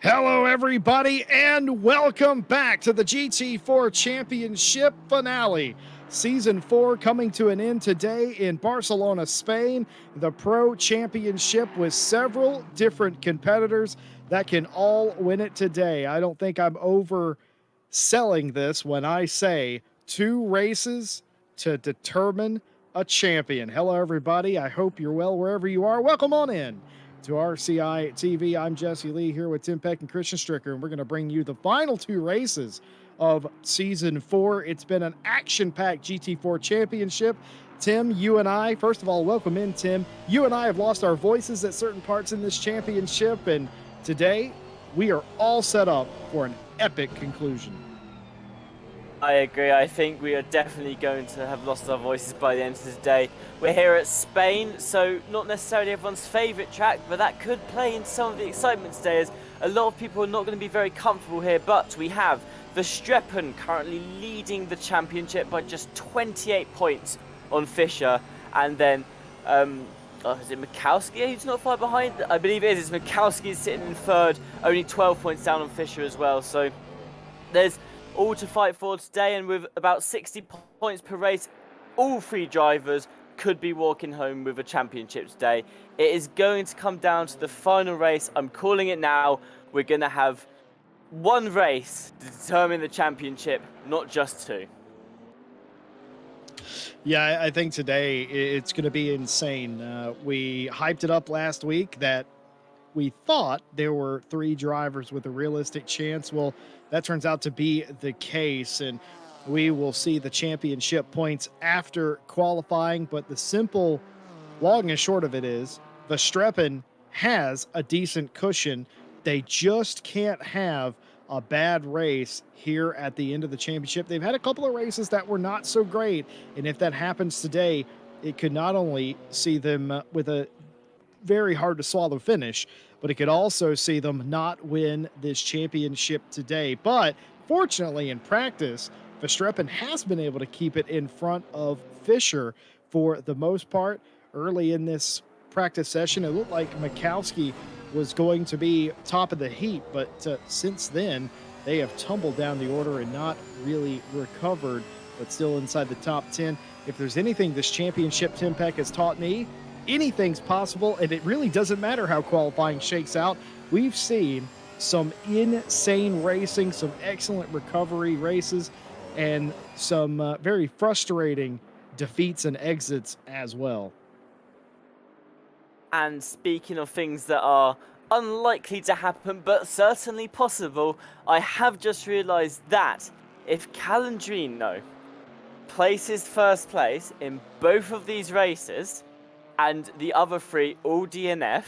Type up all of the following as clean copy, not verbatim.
Hello, everybody, and welcome back to the GT4 Championship finale. Season 4 coming to an end today in Barcelona, Spain. The Pro Championship with several different competitors that can all win it today. I don't think I'm overselling this when I say 2 races to determine a champion. Hello, everybody. I hope you're well wherever you are. Welcome on in to RCI TV. I'm Jesse Lee here with Tim Peck and Christian Stricker, and we're going to bring you the final 2 races of Season 4. It's been an action-packed GT4 championship. Tim, you and I, first of all, welcome in, Tim. You and I have lost our voices at certain parts in this championship, and today we are all set up for an epic conclusion. I agree. I think we are definitely going to have lost our voices by the end of the day. We're here at Spain, so not necessarily everyone's favourite track, but that could play into some of the excitement today, as a lot of people are not going to be very comfortable here. But we have Verstappen currently leading the championship by just 28 points on Fischer, and then is it Mikowski who's not far behind? I believe it is. It's Mikowski sitting in third, only 12 points down on Fischer as well. So there's all to fight for today, and with about 60 points per race, all 3 drivers could be walking home with a championship today. It is going to come down to the final race. I'm calling it now. We're going to have 1 race to determine the championship, not just 2. Yeah, I think today it's going to be insane. We hyped it up last week that we thought there were 3 drivers with a realistic chance. Well, that turns out to be the case, and we will see the championship points after qualifying. But the simple long and short of it is Verstappen has a decent cushion. They just can't have a bad race here at the end of the championship. They've had a couple of races that were not so great, and if that happens today, it could not only see them with a very hard to swallow finish, but it could also see them not win this championship today. But fortunately, in practice, Verstappen has been able to keep it in front of Fischer for the most part. Early in this practice session, it looked like Mikowski was going to be top of the heap, but since then, they have tumbled down the order and not really recovered, but still inside the top 10. If there's anything this championship Tim Peck has taught me, anything's possible, and it really doesn't matter how qualifying shakes out. We've seen some insane racing, some excellent recovery races, and some very frustrating defeats and exits as well. And speaking of things that are unlikely to happen, but certainly possible, I have just realised that if Calandrino places first place in both of these races, and the other 3 all DNF,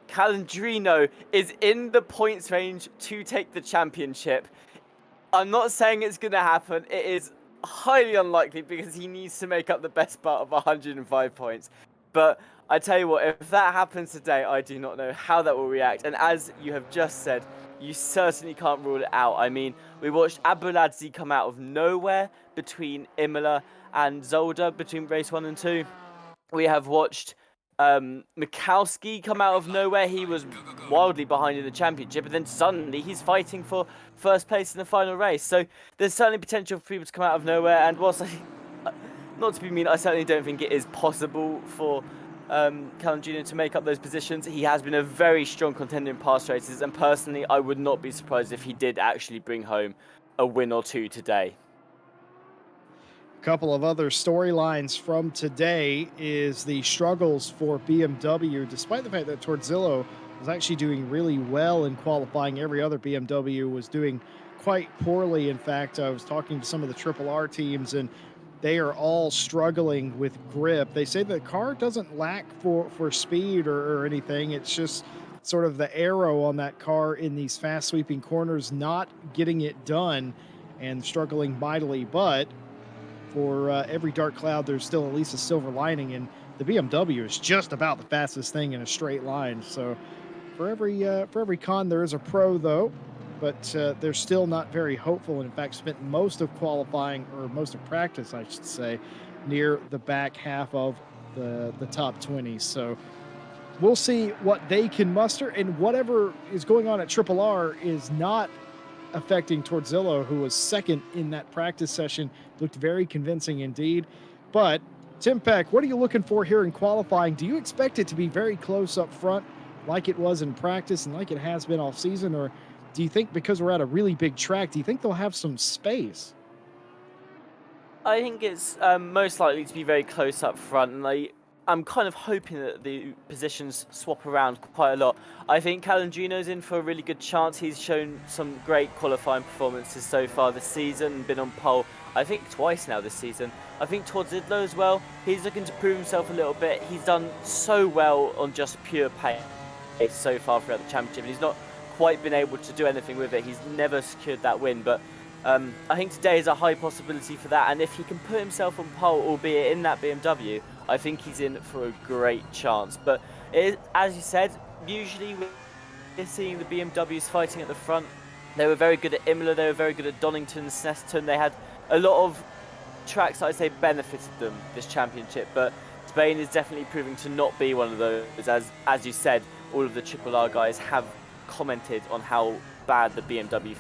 Calandrino is in the points range to take the championship. I'm not saying it's going to happen. It is highly unlikely because he needs to make up the best part of 105 points. But I tell you what, if that happens today, I do not know how that will react. And as you have just said, you certainly can't rule it out. I mean, we watched Abuladze come out of nowhere between Imola and Zolder, between race 1 and 2. We have watched Mikowski come out of nowhere. He was wildly behind in the championship, and then suddenly he's fighting for first place in the final race. So there's certainly potential for people to come out of nowhere, and whilst not to be mean, I certainly don't think it is possible for Calandrino to make up those positions. He has been a very strong contender in past races, and personally I would not be surprised if he did actually bring home a win or 2 today. Couple of other storylines from today is the struggles for BMW, despite the fact that Torzillo was actually doing really well in qualifying. Every other BMW was doing quite poorly. In fact, I was talking to some of the Triple R teams, and they are all struggling with grip. They say the car doesn't lack for speed or anything. It's just sort of the aero on that car in these fast sweeping corners not getting it done and struggling mightily. But for every dark cloud, there's still at least a silver lining, and the BMW is just about the fastest thing in a straight line. So for every con, there is a pro, though, but they're still not very hopeful, and in fact spent most of qualifying, or most of practice, I should say, near the back half of the top 20. So we'll see what they can muster, and whatever is going on at Triple R is not affecting Torzillo, who was second in that practice session. Looked very convincing indeed. But Tim Peck, what are you looking for here in qualifying? Do you expect it to be very close up front like it was in practice and like it has been all season? Or do you think because we're at a really big track, do you think they'll have some space? I think it's most likely to be very close up front, and I'm kind of hoping that the positions swap around quite a lot. I think Calandrino's in for a really good chance. He's shown some great qualifying performances so far this season and been on pole, I think, twice now this season. I think Torzillo as well, he's looking to prove himself a little bit. He's done so well on just pure pace so far throughout the championship. He's not quite been able to do anything with it. He's never secured that win, but I think today is a high possibility for that, and if he can put himself on pole, albeit in that BMW, I think he's in for a great chance. But as you said, usually we're seeing the BMWs fighting at the front. They were very good at Imola, they were very good at Donington, Snetterton. They had a lot of tracks that I'd say benefited them this championship, but Spain is definitely proving to not be one of those. As you said, all of the Triple R guys have commented on how bad the BMW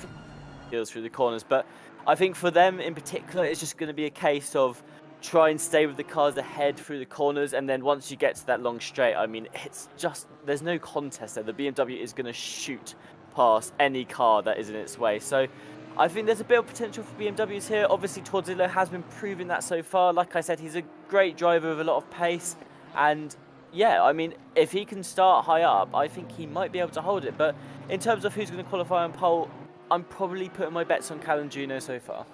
feels through the corners, but I think for them in particular, it's just going to be a case of try and stay with the cars ahead through the corners, and then once you get to that long straight, I mean, it's just, there's no contest there. The BMW is going to shoot past any car that is in its way. So I think there's a bit of potential for BMWs here. Obviously, Torzillo has been proving that so far. Like I said, he's a great driver with a lot of pace, and yeah, I mean, if he can start high up, I think he might be able to hold it. But in terms of who's going to qualify on pole, I'm probably putting my bets on Calandrino so far.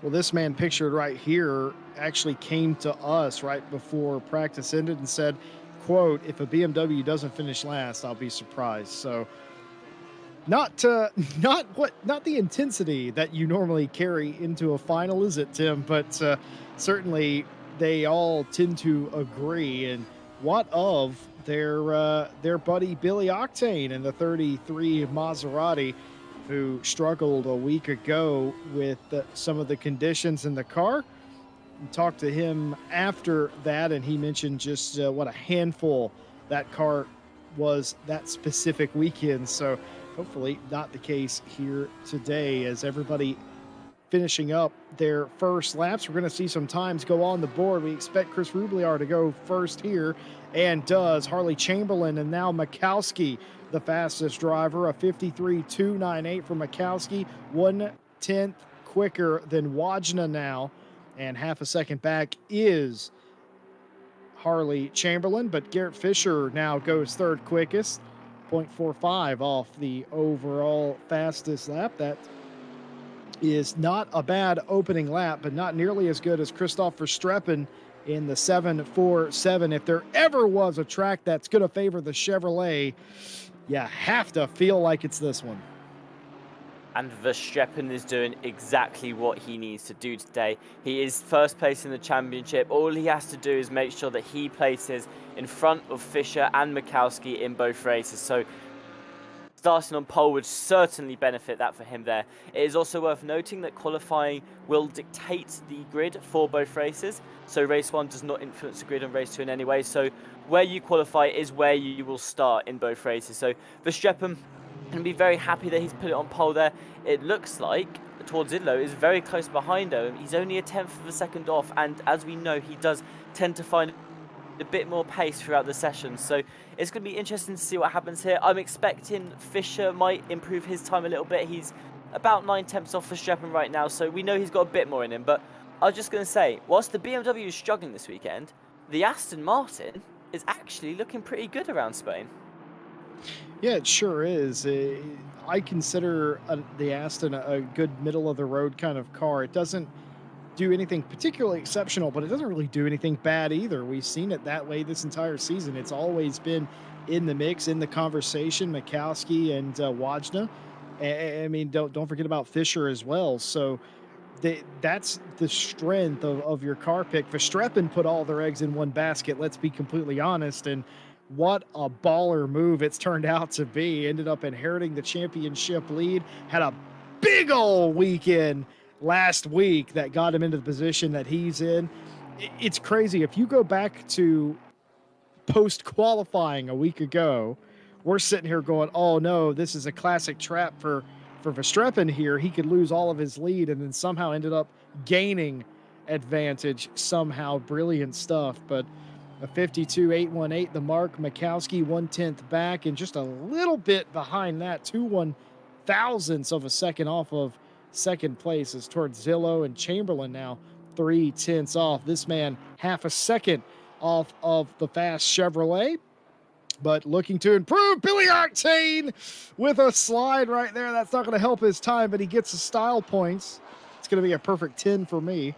Well, this man pictured right here actually came to us right before practice ended and said, quote, "If a BMW doesn't finish last, I'll be surprised." So not the intensity that you normally carry into a final, is it, Tim? But certainly they all tend to agree. And what of their buddy Billy Octane in the 33 Maserati, who struggled a week ago with some of the conditions in the car? We talked to him after that, and he mentioned just what a handful that car was that specific weekend. So hopefully not the case here today, as everybody finishing up their first laps. We're going to see some times go on the board. We expect Chris Rubliar to go first here, and does. Harley Chamberlain and now Mikowski, the fastest driver, a 53.298 for Mikowski, 1/10 quicker than Wajna now, and half a second back is Harley Chamberlain, but Garrett Fisher now goes third quickest, 0.45 off the overall fastest lap. That is not a bad opening lap, but not nearly as good as Christoph Verstappen in the 747. If there ever was a track that's going to favor the Chevrolet, you have to feel like it's this one. And Verstappen is doing exactly what he needs to do today. He is first place in the championship. All he has to do is make sure that he places in front of Fischer and Mikowski in both races. So starting on pole would certainly benefit that for him there. It is also worth noting that qualifying will dictate the grid for both races. So race 1 does not influence the grid on race 2 in any way. So where you qualify is where you will start in both races. So Verstappen can be very happy that he's put it on pole there. It looks like Torzillo is very close behind him. He's only a tenth of a second off, and as we know, he does tend to find a bit more pace throughout the session. So it's going to be interesting to see what happens here. I'm expecting Fischer might improve his time a little bit. He's about 9 tenths off Verstappen right now, so we know he's got a bit more in him. But I was just going to say, whilst the BMW is struggling this weekend, the Aston Martin is actually looking pretty good around Spain. Yeah, it sure is. I consider the Aston a good middle-of-the-road kind of car. It doesn't do anything particularly exceptional, but it doesn't really do anything bad either. We've seen it that way this entire season. It's always been in the mix, in the conversation, Mikowski and Wajna. I mean, don't forget about Fischer as well. So that's the strength of your car pick. Verstappen put all their eggs in one basket, let's be completely honest, and what a baller move it's turned out to be. Ended up inheriting the championship lead, had a big old weekend last week that got him into the position that he's in. It's crazy. If you go back to post-qualifying a week ago, we're sitting here going, oh no, this is a classic trap for Verstappen here. He could lose all of his lead and then somehow ended up gaining advantage somehow. Brilliant stuff. But a 52.818, the mark. Mikowski 1/10 back and just a little bit behind that, 2/1000ths of a second off of second place is towards Zillow, and Chamberlain now 3/10 off. This man half a second off of the fast Chevrolet, but looking to improve. Billy Octane with a slide right there. That's not going to help his time, but he gets the style points. It's going to be a perfect 10 for me.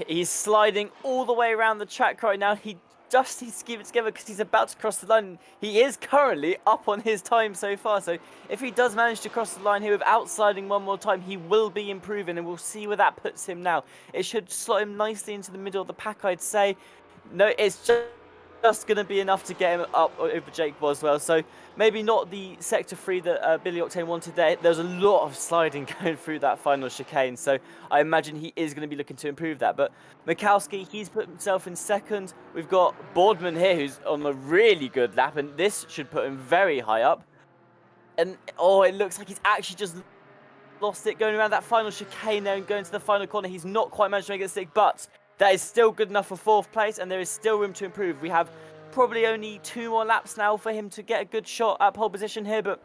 He's sliding all the way around the track right now. He just needs to keep it together because he's about to cross the line. He is currently up on his time so far. So if he does manage to cross the line here without sliding one more time, he will be improving, and we'll see where that puts him now. It should slot him nicely into the middle of the pack, I'd say. No, it's just going to be enough to get him up over Jake Boswell. So maybe not the sector 3 that Billy Octane wanted there. There's a lot of sliding going through that final chicane, so I imagine he is going to be looking to improve that. But Mikowski, he's put himself in second. We've got Boardman here, who's on a really good lap, and this should put him very high up. And oh, it looks like he's actually just lost it going around that final chicane there and going to the final corner. He's not quite managed to make it stick, but that is still good enough for 4th place, and there is still room to improve. We have probably only 2 more laps now for him to get a good shot at pole position here, but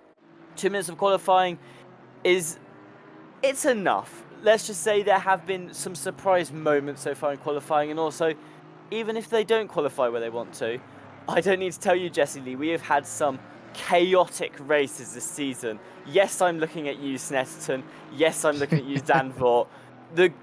2 minutes of qualifying it's enough. Let's just say there have been some surprise moments so far in qualifying, and also, even if they don't qualify where they want to, I don't need to tell you, Jesse Lee, we have had some chaotic races this season. Yes, I'm looking at you, Snetterton. Yes, I'm looking at you, Danvort.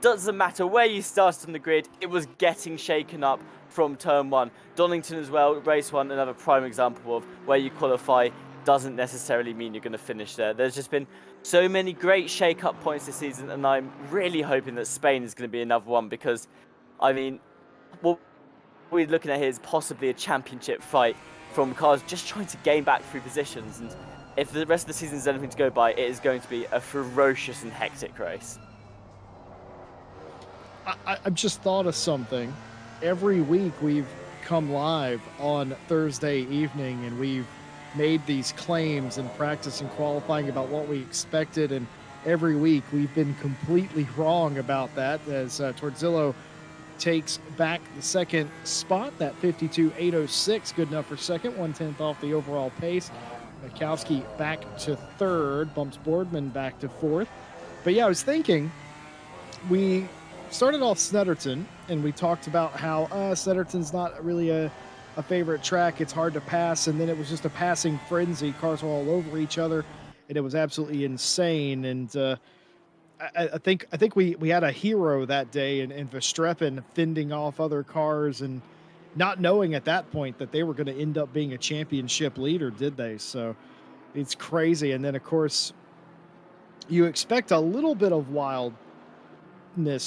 Doesn't matter where you started on the grid, it was getting shaken up from turn 1. Donington as well, race 1, another prime example of where you qualify doesn't necessarily mean you're going to finish there. There's just been so many great shake-up points this season, and I'm really hoping that Spain is going to be another one, because, I mean, what we're looking at here is possibly a championship fight from cars just trying to gain back 3 positions, and if the rest of the season is anything to go by, it is going to be a ferocious and hectic race. I've just thought of something. Every week we've come live on Thursday evening and we've made these claims in practice and qualifying about what we expected, and every week we've been completely wrong about that, as Torzillo takes back the second spot. That 52.806, good enough for second, 1/10 off the overall pace. Mikowski back to third, bumps Boardman back to fourth. But yeah, I was thinking, we started off Snetterton, and we talked about how Snetterton's not really a favorite track. It's hard to pass, and then it was just a passing frenzy. Cars were all over each other, and it was absolutely insane. And I think we had a hero that day in Verstappen fending off other cars and not knowing at that point that they were going to end up being a championship leader, did they? So it's crazy. And then, of course, you expect a little bit of wild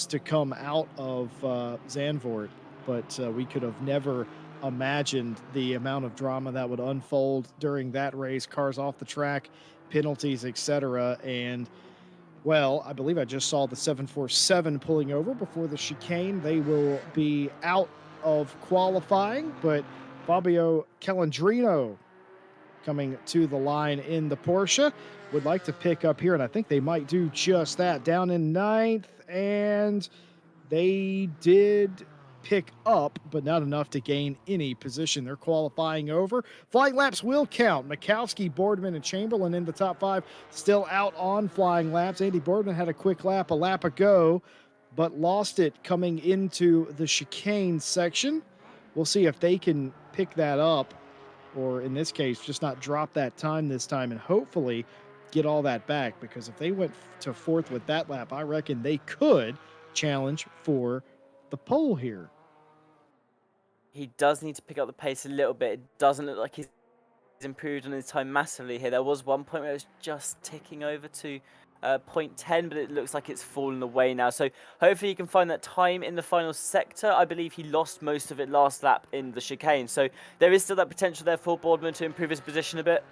to come out of Zandvoort, but we could have never imagined the amount of drama that would unfold during that race. Cars off the track, penalties, etc. And well, I believe I just saw the 747 pulling over before the chicane. They will be out of qualifying, but Fabio Calandrino coming to the line in the Porsche would like to pick up here, and I think they might do just that. Down in ninth, and they did pick up, but not enough to gain any position. They're qualifying over. Flying laps will count. Mikowski, Boardman, and Chamberlain in the top 5, still out on flying laps. Andy Boardman had a quick lap a lap ago, but lost it coming into the chicane section. We'll see if they can pick that up, or in this case, just not drop that time this time, and hopefully get all that back, because if they went to fourth with that lap, I reckon they could challenge for the pole here. He does need to pick up the pace a little bit. It doesn't look like he's improved on his time massively here. There was one point where it was just ticking over to 0.10, but it looks like it's fallen away now. So hopefully he can find that time in the final sector. I believe he lost most of it last lap in the chicane. So there is still that potential there for Boardman to improve his position a bit.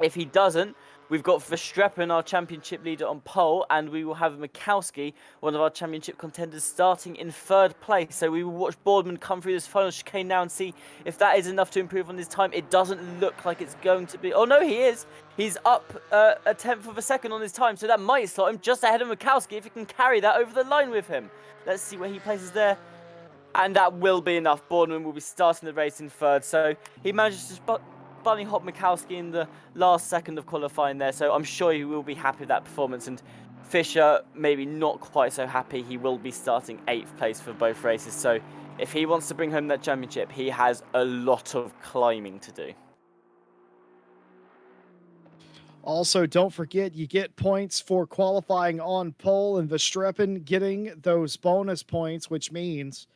If he doesn't, We've got Verstappen, our championship leader, on pole, and we will have Mikowski, one of our championship contenders, starting in 3rd place. So we will watch Boardman come through this final chicane now and see if that is enough to improve on his time. It doesn't look like it's going to be. Oh no, he is. He's up a 10th of a second on his time, so that might slot him just ahead of Mikowski if he can carry that over the line with him. Let's see where he places there. And that will be enough. Boardman will be starting the race in 3rd. So he manages to bunny hop Mikowski in the last second of qualifying there. So I'm sure he will be happy with that performance. And Fisher, maybe not quite so happy. He will be starting 8th place for both races. So if he wants to bring home that championship, he has a lot of climbing to do. Also, don't forget you get points for qualifying on pole and Verstappen getting those bonus points, which means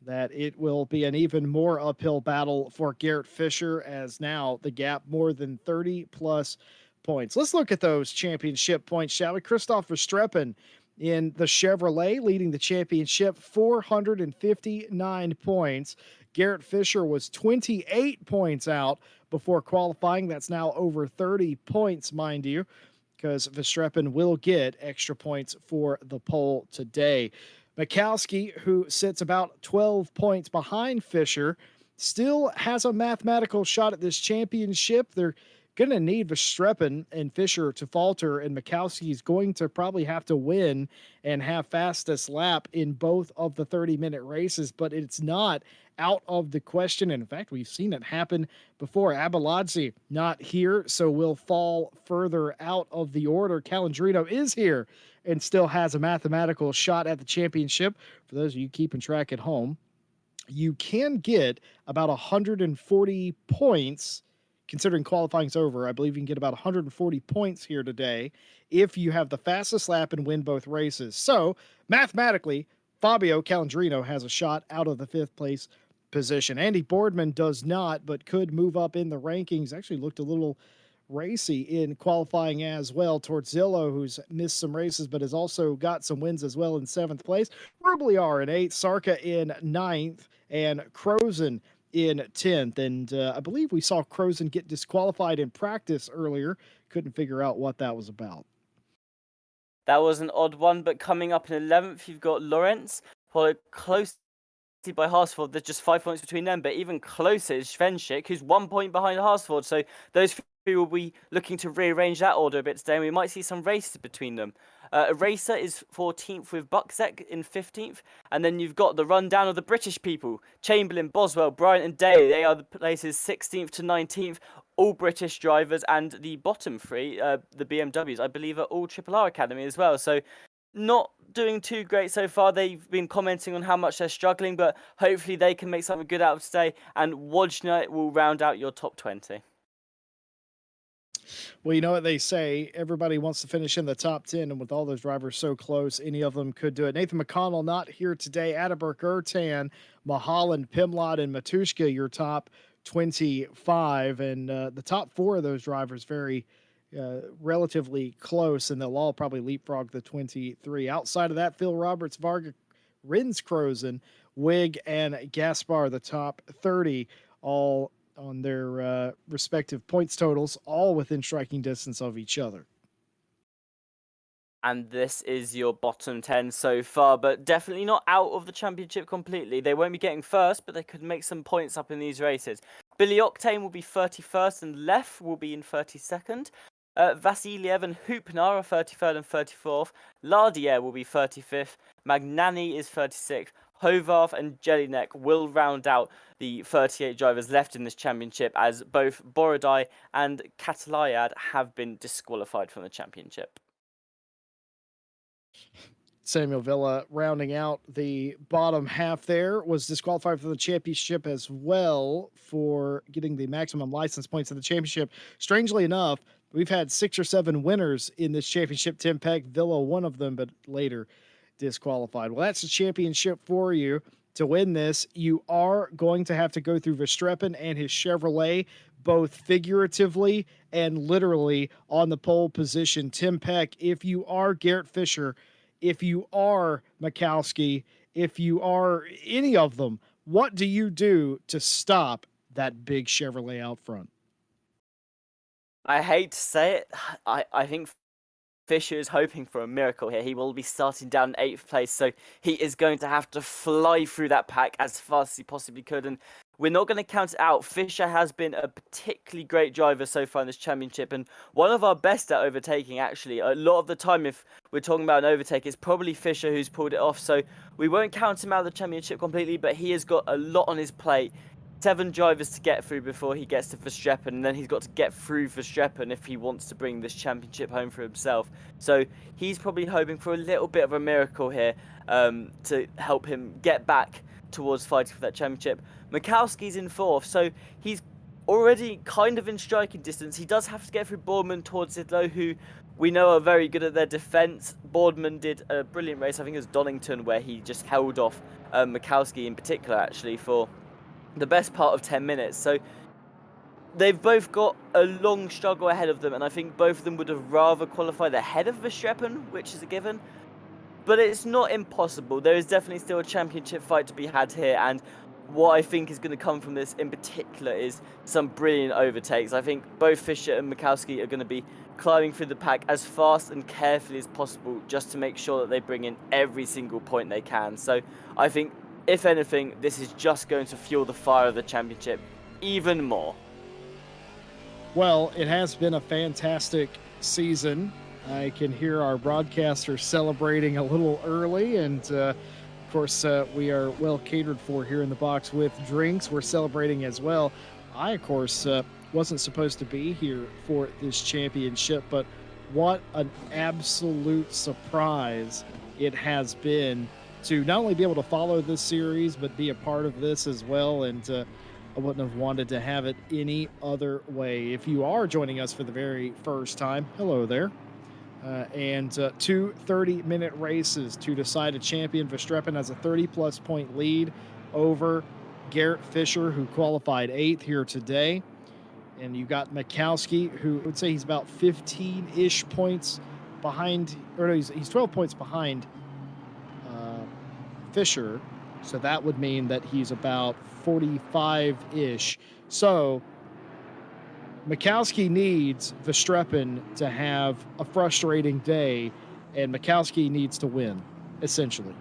that it will be an even more uphill battle for Garrett Fisher, as now the gap more than 30 plus points. Let's look at those championship points, shall we? Christoph Verstappen in the Chevrolet leading the championship, 459 points. Garrett Fisher was 28 points out before qualifying. That's now over 30 points, mind you, because Verstappen will get extra points for the pole today. Mikowski, who sits about 12 points behind Fisher, still has a mathematical shot at this championship. They're going to need Verstappen and Fisher to falter, and Mikowski is going to probably have to win and have fastest lap in both of the 30-minute races, but it's not out of the question. And in fact, we've seen it happen before. Abeladze not here, so will fall further out of the order. Calandrino is here and still has a mathematical shot at the championship. For those of you keeping track at home, you can get about 140 points. Considering qualifying's over, I believe you can get about 140 points here today if you have the fastest lap and win both races. So, mathematically, Fabio Calandrino has a shot out of the 5th place position. Andy Boardman does not, but could move up in the rankings. Actually looked a little racy in qualifying as well. Torzillo, who's missed some races but has also got some wins as well, in 7th place. Rubliar in 8th, Sarka in 9th, and Crozen in 10th. And I believe we saw Crozen get disqualified in practice earlier. Couldn't figure out what that was about. That was an odd one, but coming up in 11th, you've got Lawrence, followed close by Harsford. There's just 5 points between them, but even closer is Svenschik, who's 1 point behind Harsford. So those three will be looking to rearrange that order a bit today, and we might see some races between them. Eraser is 14th with Buckzek in 15th, and then you've got the rundown of the British people. Chamberlain, Boswell, Bryant and Day, they are the places 16th to 19th, all British drivers, and the bottom 3, the BMWs, I believe are all Triple R Academy as well. So not doing too great so far. They've been commenting on how much they're struggling, but hopefully they can make something good out of today, and Wojna will round out your top 20. Well, you know what they say, everybody wants to finish in the top 10, and with all those drivers so close, any of them could do it. Nathan McConnell not here today. Atterberg, Ertan, Mahalan, Pimlott, and Matushka, your top 25. And the top 4 of those drivers very relatively close, and they'll all probably leapfrog the 23. Outside of that, Phil Roberts, Varga, Rins Crozen, Wig, and Gaspar, the top 30, all on their respective points totals, all within striking distance of each other. And this is your bottom 10 so far, but definitely not out of the championship completely. They won't be getting first, but they could make some points up in these races. Billy Octane will be 31st and Leff will be in 32nd. Vasiliev and Hoopnar are 33rd and 34th. Lardier will be 35th. Magnani is 36th. Hovarth and Jelinek will round out the 38 drivers left in this championship, as both Borodai and Katalayad have been disqualified from the championship. Samuel Villa rounding out the bottom half there was disqualified for the championship as well for getting the maximum license points in the championship. Strangely enough, we've had 6 or 7 winners in this championship. Tim Peck, Villa, one of them, but later disqualified. Well, that's the championship for you. To win this, you are going to have to go through Verstappen and his Chevrolet, both figuratively and literally on the pole position. Tim Peck, if you are Garrett Fisher, if you are Mikowski, if you are any of them, what do you do to stop that big Chevrolet out front? I hate to say it, I think Fisher is hoping for a miracle here. He will be starting down in 8th place, so he is going to have to fly through that pack as fast as he possibly could. And we're not going to count it out. Fisher has been a particularly great driver so far in this championship, and one of our best at overtaking, actually. A lot of the time, if we're talking about an overtake, it's probably Fisher who's pulled it off. So we won't count him out of the championship completely, but he has got a lot on his plate. 7 drivers to get through before he gets to Verstappen, and then he's got to get through Verstappen if he wants to bring this championship home for himself. So he's probably hoping for a little bit of a miracle here to help him get back towards fighting for that championship. Mikowski's in 4th, so he's already kind of in striking distance. He does have to get through Boardman towards Zidlow, who we know are very good at their defence. Boardman did a brilliant race, I think it was Donington, where he just held off Mikowski in particular, actually, for the best part of 10 minutes. So they've both got a long struggle ahead of them, and I think both of them would have rather qualified ahead of Verstappen, which is a given. But it's not impossible. There is definitely still a championship fight to be had here, and what I think is going to come from this in particular is some brilliant overtakes. I think both Fisher and Mikowski are going to be climbing through the pack as fast and carefully as possible just to make sure that they bring in every single point they can. So I think, if anything, this is just going to fuel the fire of the championship even more. Well, it has been a fantastic season. I can hear our broadcaster celebrating a little early, and of course, we are well catered for here in the box with drinks. We're celebrating as well. I, of course, wasn't supposed to be here for this championship, but what an absolute surprise it has been to not only be able to follow this series, but be a part of this as well. And I wouldn't have wanted to have it any other way. If you are joining us for the very first time, hello there. And 2 30-minute races to decide a champion. Verstappen has a 30-plus point lead over Garrett Fisher, who qualified 8th here today. And you got Mikowski, who would say he's about 15-ish points behind, or no, he's 12 points behind Fisher. So that would mean that he's about 45-ish. So Mikowski needs Verstappen to have a frustrating day, and Mikowski needs to win, essentially.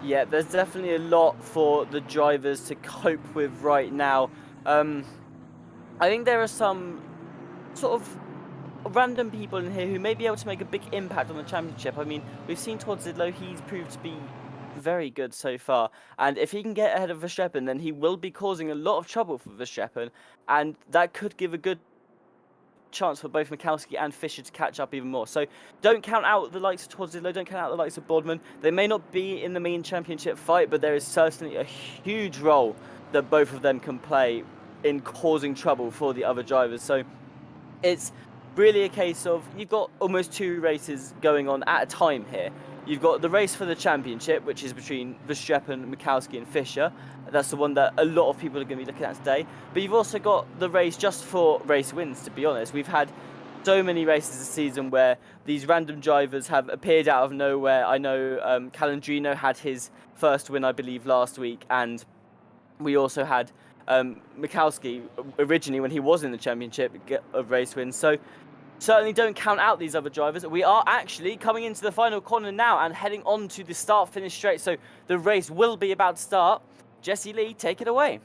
Yeah, there's definitely a lot for the drivers to cope with right now. I think there are some sort of random people in here who may be able to make a big impact on the championship. I mean, we've seen Todd Zidlow, he's proved to be very good so far, and if he can get ahead of Verstappen, then he will be causing a lot of trouble for Verstappen, and that could give a good chance for both Mikowski and Fisher to catch up even more. So don't count out the likes of Todd Zidlow, don't count out the likes of Boardman. They may not be in the main championship fight, but there is certainly a huge role that both of them can play in causing trouble for the other drivers. So it's really a case of, you've got almost 2 races going on at a time here. You've got the race for the championship, which is between Verstappen, Mikowski and Fisher. That's the one that a lot of people are going to be looking at today. But you've also got the race just for race wins, to be honest. We've had so many races this season where these random drivers have appeared out of nowhere. I know Calandrino had his first win, I believe, last week. And we also had Mikowski originally, when he was in the championship, get a race win. So certainly don't count out these other drivers. We are actually coming into the final corner now and heading on to the start-finish straight. So the race will be about to start. Jesse Lee, take it away.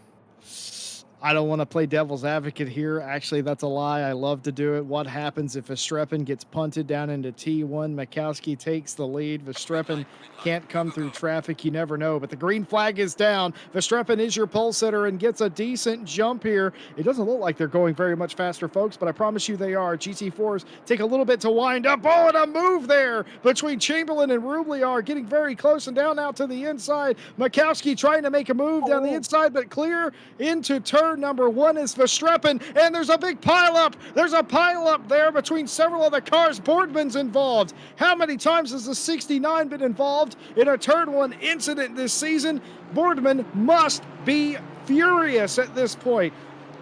I don't want to play devil's advocate here. Actually, that's a lie. I love to do it. What happens if Verstappen gets punted down into T1? Mikowski takes the lead. Verstappen can't come through traffic. You never know. But the green flag is down. Verstappen is your pole sitter and gets a decent jump here. It doesn't look like they're going very much faster, folks, but I promise you they are. GT4s take a little bit to wind up. Oh, and a move there between Chamberlain and Rubliar, getting very close and down out to the inside. Mikowski trying to make a move down the inside, but clear into turn number 1 is Verstappen, and there's a big pileup. There's a pileup there between several of the cars. Boardman's involved. How many times has the 69 been involved in a turn 1 incident this season? Boardman must be furious at this point.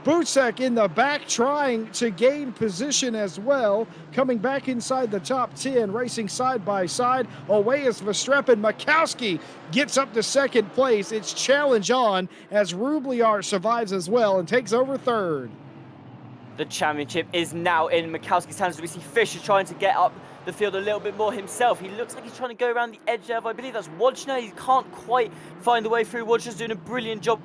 Bucek in the back trying to gain position as well, coming back inside the top 10, racing side by side. Away is Verstappen. Mikowski gets up to second place. It's challenge on as Rubliar survives as well and takes over third. The championship is now in Mikowski's hands. We see Fischer trying to get up the field a little bit more himself. He looks like he's trying to go around the edge there. I believe that's Wojna. He can't quite find the way through. Wojna's doing a brilliant job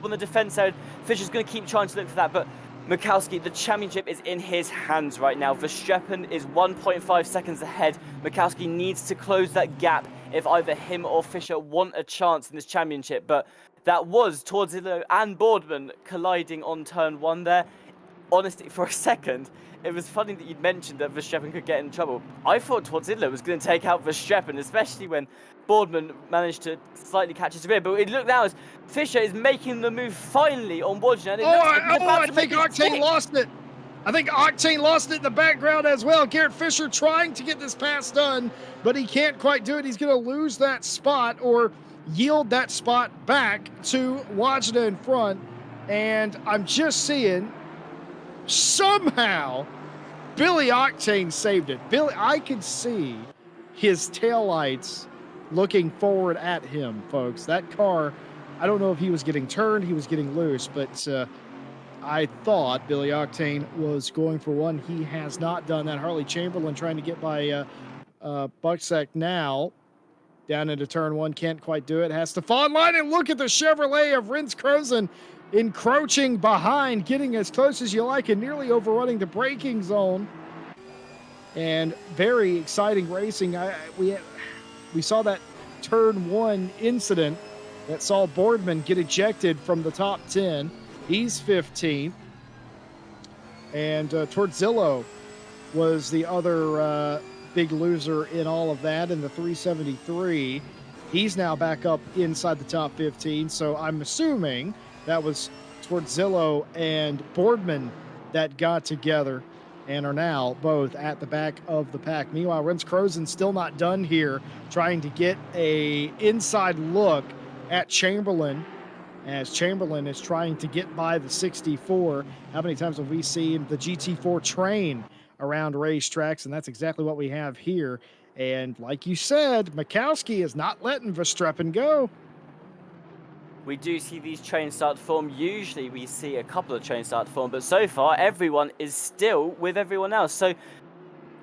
on the defense side. Fischer's going to keep trying to look for that, but Mikowski, the championship is in his hands right now. Verstappen is 1.5 seconds ahead. Mikowski needs to close that gap if either him or Fischer want a chance in this championship, but that was Torzillo and Boardman colliding on turn 1 there. Honestly, for a second, it was funny that you'd mentioned that Verstappen could get in trouble. I thought Torzillo was going to take out Verstappen, especially when Boardman managed to slightly catch his rear. But it looked now as Fischer is making the move finally on Wojna. I think Octane lost it. I think Octane lost it in the background as well. Garrett Fischer trying to get this pass done, but he can't quite do it. He's going to lose that spot or yield that spot back to Wojna in front. And I'm just seeing somehow Billy Octane saved it. I could see his taillights looking forward at him, folks. That car, I don't know if he was getting turned, he was getting loose, but I thought Billy Octane was going for one. He has not done that. Harley Chamberlain trying to get by Bucksack now. Down into turn 1, can't quite do it. Has to fall in line, and look at the Chevrolet of Rins Krozen encroaching behind, getting as close as you like, and nearly overrunning the braking zone. And very exciting racing. We saw that turn 1 incident that saw Boardman get ejected from the top 10. He's 15th. And Torzillo was the other big loser in all of that in the 373. He's now back up inside the top 15. So I'm assuming that was Torzillo and Boardman that got together and are now both at the back of the pack. Meanwhile, Rins Krozen still not done here, trying to get a inside look at Chamberlain, as Chamberlain is trying to get by the 64. How many times have we seen the GT4 train around racetracks? And that's exactly what we have here. And like you said, Mikowski is not letting Verstappen go. We do see these trains start to form. Usually we see a couple of trains start to form, but so far everyone is still with everyone else. So,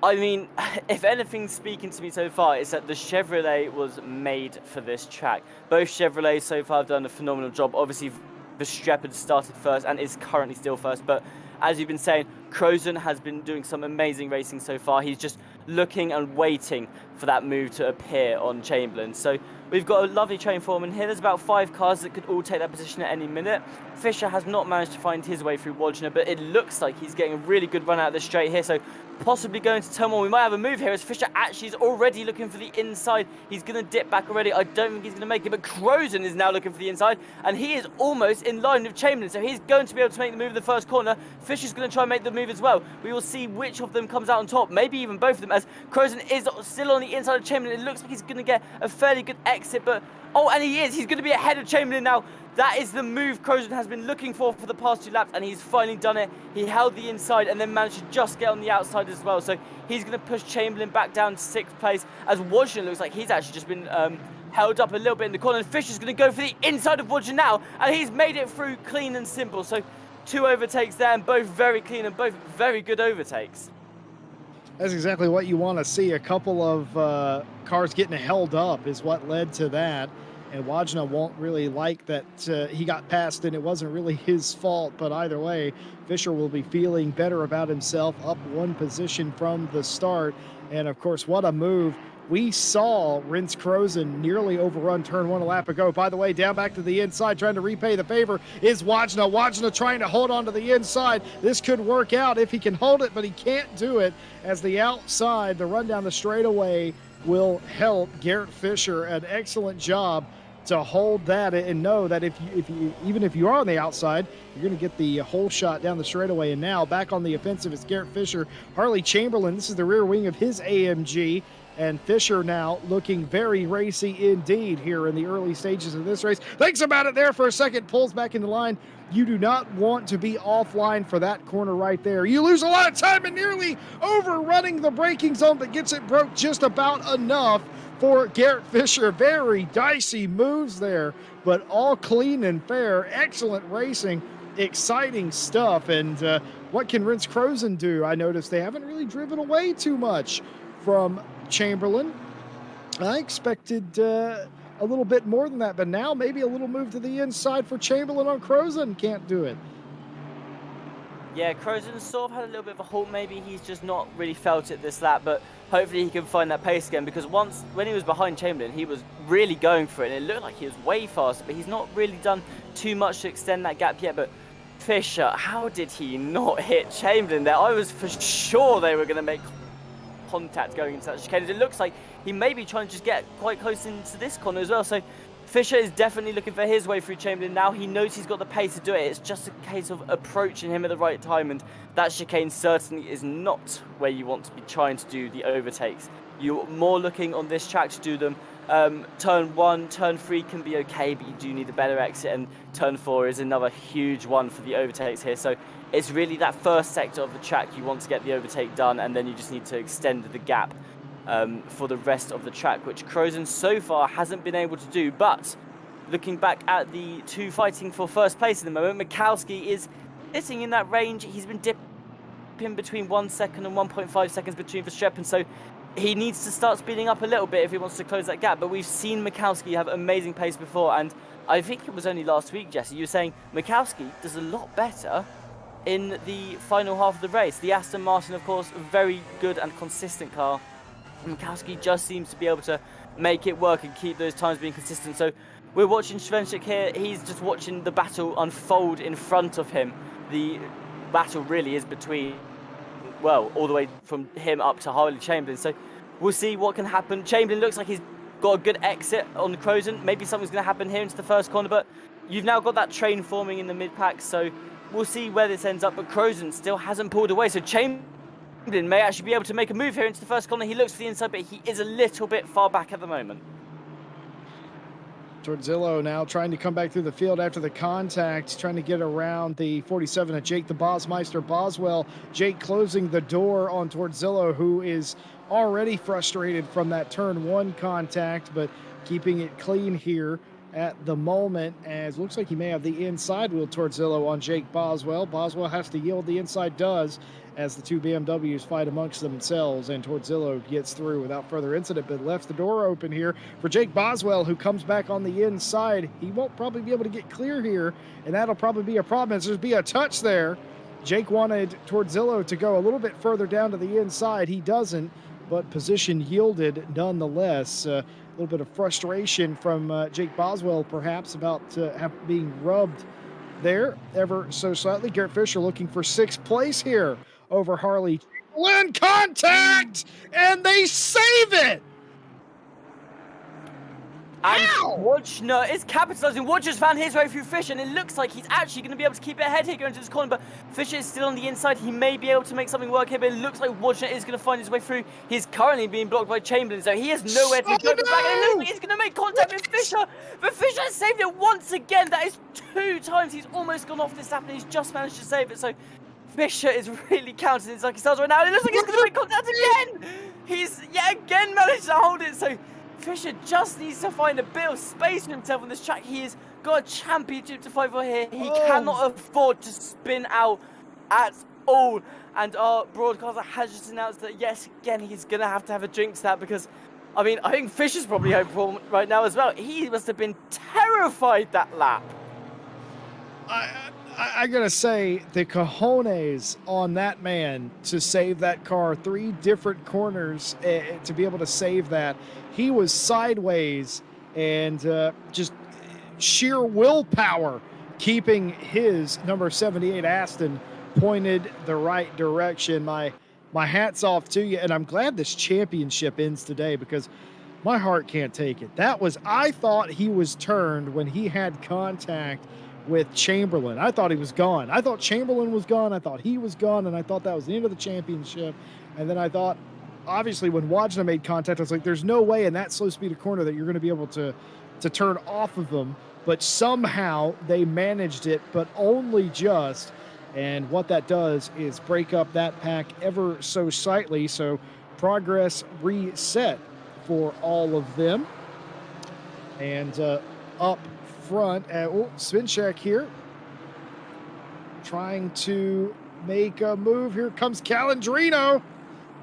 I mean, if anything's speaking to me so far, it's that the Chevrolet was made for this track. Both Chevrolets so far have done a phenomenal job. Obviously, Verstappen started first and is currently still first, but as you've been saying, Krozen has been doing some amazing racing so far. He's just looking and waiting for that move to appear on Chamberlain. So we've got a lovely train forming here. There's about 5 cars that could all take that position at any minute. Fischer has not managed to find his way through Wojna, but it looks like he's getting a really good run out of the straight here. So possibly going to turn 1. We might have a move here as Fischer actually is already looking for the inside. He's going to dip back already. I don't think he's going to make it, but Krozen is now looking for the inside, and he is almost in line with Chamberlain. So he's going to be able to make the move in the first corner. Fischer's going to try and make the move as well. We will see which of them comes out on top, maybe even both of them, as Krozen is still on the inside of Chamberlain. It looks like he's going to get a fairly good exit, but oh, and he is. He's going to be ahead of Chamberlain now. That is the move Krozen has been looking for the past 2 laps, and he's finally done it. He held the inside and then managed to just get on the outside as well. So he's going to push Chamberlain back down to 6th place, as Wojna looks like he's actually just been held up a little bit in the corner. And Fischer's going to go for the inside of Wojna now, and he's made it through clean and simple. So 2 overtakes there, and both very clean and both very good overtakes. That's exactly what you want to see. A couple of cars getting held up is what led to that. And Wojna won't really like that he got passed and it wasn't really his fault. But either way, Fischer will be feeling better about himself, up 1 position from the start. And of course, what a move. We saw Rins Krozen nearly overrun turn 1 a lap ago. By the way, down back to the inside, trying to repay the favor is Wojna. Wojna trying to hold on to the inside. This could work out if he can hold it, but he can't do it, as the outside, the run down the straightaway will help Garrett Fischer. An excellent job to hold that and know that if you even if you are on the outside, you're going to get the whole shot down the straightaway. And now back on the offensive is Garrett Fischer. Harley Chamberlain, this is the rear wing of his AMG. And Fischer now looking very racy indeed here in the early stages of this race. Thinks about it there for a second, pulls back into line. You do not want to be offline for that corner right there. You lose a lot of time and nearly overrunning the braking zone, but gets it broke just about enough for Garrett Fischer. Very dicey moves there, but all clean and fair. Excellent racing. exciting stuff. And what can Rince Crozen do? I noticed they haven't really driven away too much from Chamberlain. I expected a little bit more than that, but now maybe a little move to the inside for Chamberlain on Crozen. Can't do it. Yeah, Crozen sort of had a little bit of a halt. Maybe he's just not really felt it this lap, but hopefully he can find that pace again, because when he was behind Chamberlain, he was really going for it, and it looked like he was way faster, but he's not really done too much to extend that gap yet. But Fisher, how did he not hit Chamberlain there? I was for sure they were going to make contact going into that chicane. It looks like he may be trying to just get quite close into this corner as well. So Fisher is definitely looking for his way through Chamberlain now. He knows he's got the pace to do it. It's just a case of approaching him at the right time, and that chicane certainly is not where you want to be trying to do the overtakes. You're more looking on this track to do them. Turn 1, turn 3 can be okay, but you do need a better exit, and turn 4 is another huge one for the overtakes here. So it's really that first sector of the track you want to get the overtake done, and then you just need to extend the gap for the rest of the track, which Crozen so far hasn't been able to do. But looking back at the two fighting for first place at the moment, Mikowski is sitting in that range. He's been dipping between 1 second and 1.5 seconds between Verstappen, so he needs to start speeding up a little bit if he wants to close that gap. But we've seen Mikowski have amazing pace before, and I think it was only last week, Jesse, you were saying Mikowski does a lot better in the final half of the race. The Aston Martin, of course, a very good and consistent car. Mikowski just seems to be able to make it work and keep those times being consistent. So we're watching Svenchik here. He's just watching the battle unfold in front of him. The battle really is between, well, all the way from him up to Harley Chamberlain. So we'll see what can happen. Chamberlain looks like he's got a good exit on the Crozen. Maybe something's going to happen here into the first corner, but you've now got that train forming in the mid-pack, so we'll see where this ends up. But Crozen still hasn't pulled away, so Chamberlain may actually be able to make a move here into the first corner. He looks for the inside, but he is a little bit far back at the moment. Torzillo now trying to come back through the field after the contact, trying to get around the 47 of Jake the Bosmeister Boswell. Jake closing the door on Torzillo, who is already frustrated from that turn 1 contact, but keeping it clean here at the moment, as looks like he may have the inside wheel Torzillo on Jake Boswell. Boswell has to yield, the inside does, as the two BMWs fight amongst themselves, and Torzillo gets through without further incident, but left the door open here for Jake Boswell, who comes back on the inside. He won't probably be able to get clear here, and that'll probably be a problem as there's be a touch there. Jake wanted Torzillo to go a little bit further down to the inside. He doesn't, but position yielded nonetheless. A little bit of frustration from Jake Boswell, perhaps, about being rubbed there ever so slightly. Garrett Fisher looking for 6th place here over Harley. Chamberlain, contact, and they save it. And Wojna is capitalizing. Wojna's found his way through Fisher, and it looks like he's actually going to be able to keep it ahead here going into this corner, but Fisher is still on the inside. He may be able to make something work here, but it looks like Wojna is going to find his way through. He's currently being blocked by Chamberlain, so he has nowhere to go back, and it looks like he's going to make contact with Fisher, but Fisher has saved it once again. That is 2 times he's almost gone off this lap, and he's just managed to save it. So Fisher is really counting his lucky stars right now, and it looks like he's going to make contact again. He's yet again managed to hold it, so Fisher just needs to find a bit of space for himself on this track. He has got a championship to fight for here. He cannot afford to spin out at all. And our broadcaster has just announced that, yes, again, he's going to have a drink to that, because, I mean, I think Fisher's probably hopeful right now as well. He must have been terrified that lap. I gotta say, the cojones on that man to save that car, 3 different corners to be able to save that. He was sideways, and just sheer willpower keeping his number 78 Aston pointed the right direction. My hat's off to you, and I'm glad this championship ends today, because my heart can't take it. I thought he was turned when he had contact with Chamberlain. I thought he was gone. I thought Chamberlain was gone. I thought he was gone, and I thought that was the end of the championship. And then I thought, obviously, when Wojna made contact, I was like, there's no way in that slow speed of corner that you're going to be able to turn off of them. But somehow they managed it, but only just. And what that does is break up that pack ever so slightly. So progress reset for all of them. And up front, Svenchek here trying to make a move. Here comes Calandrino.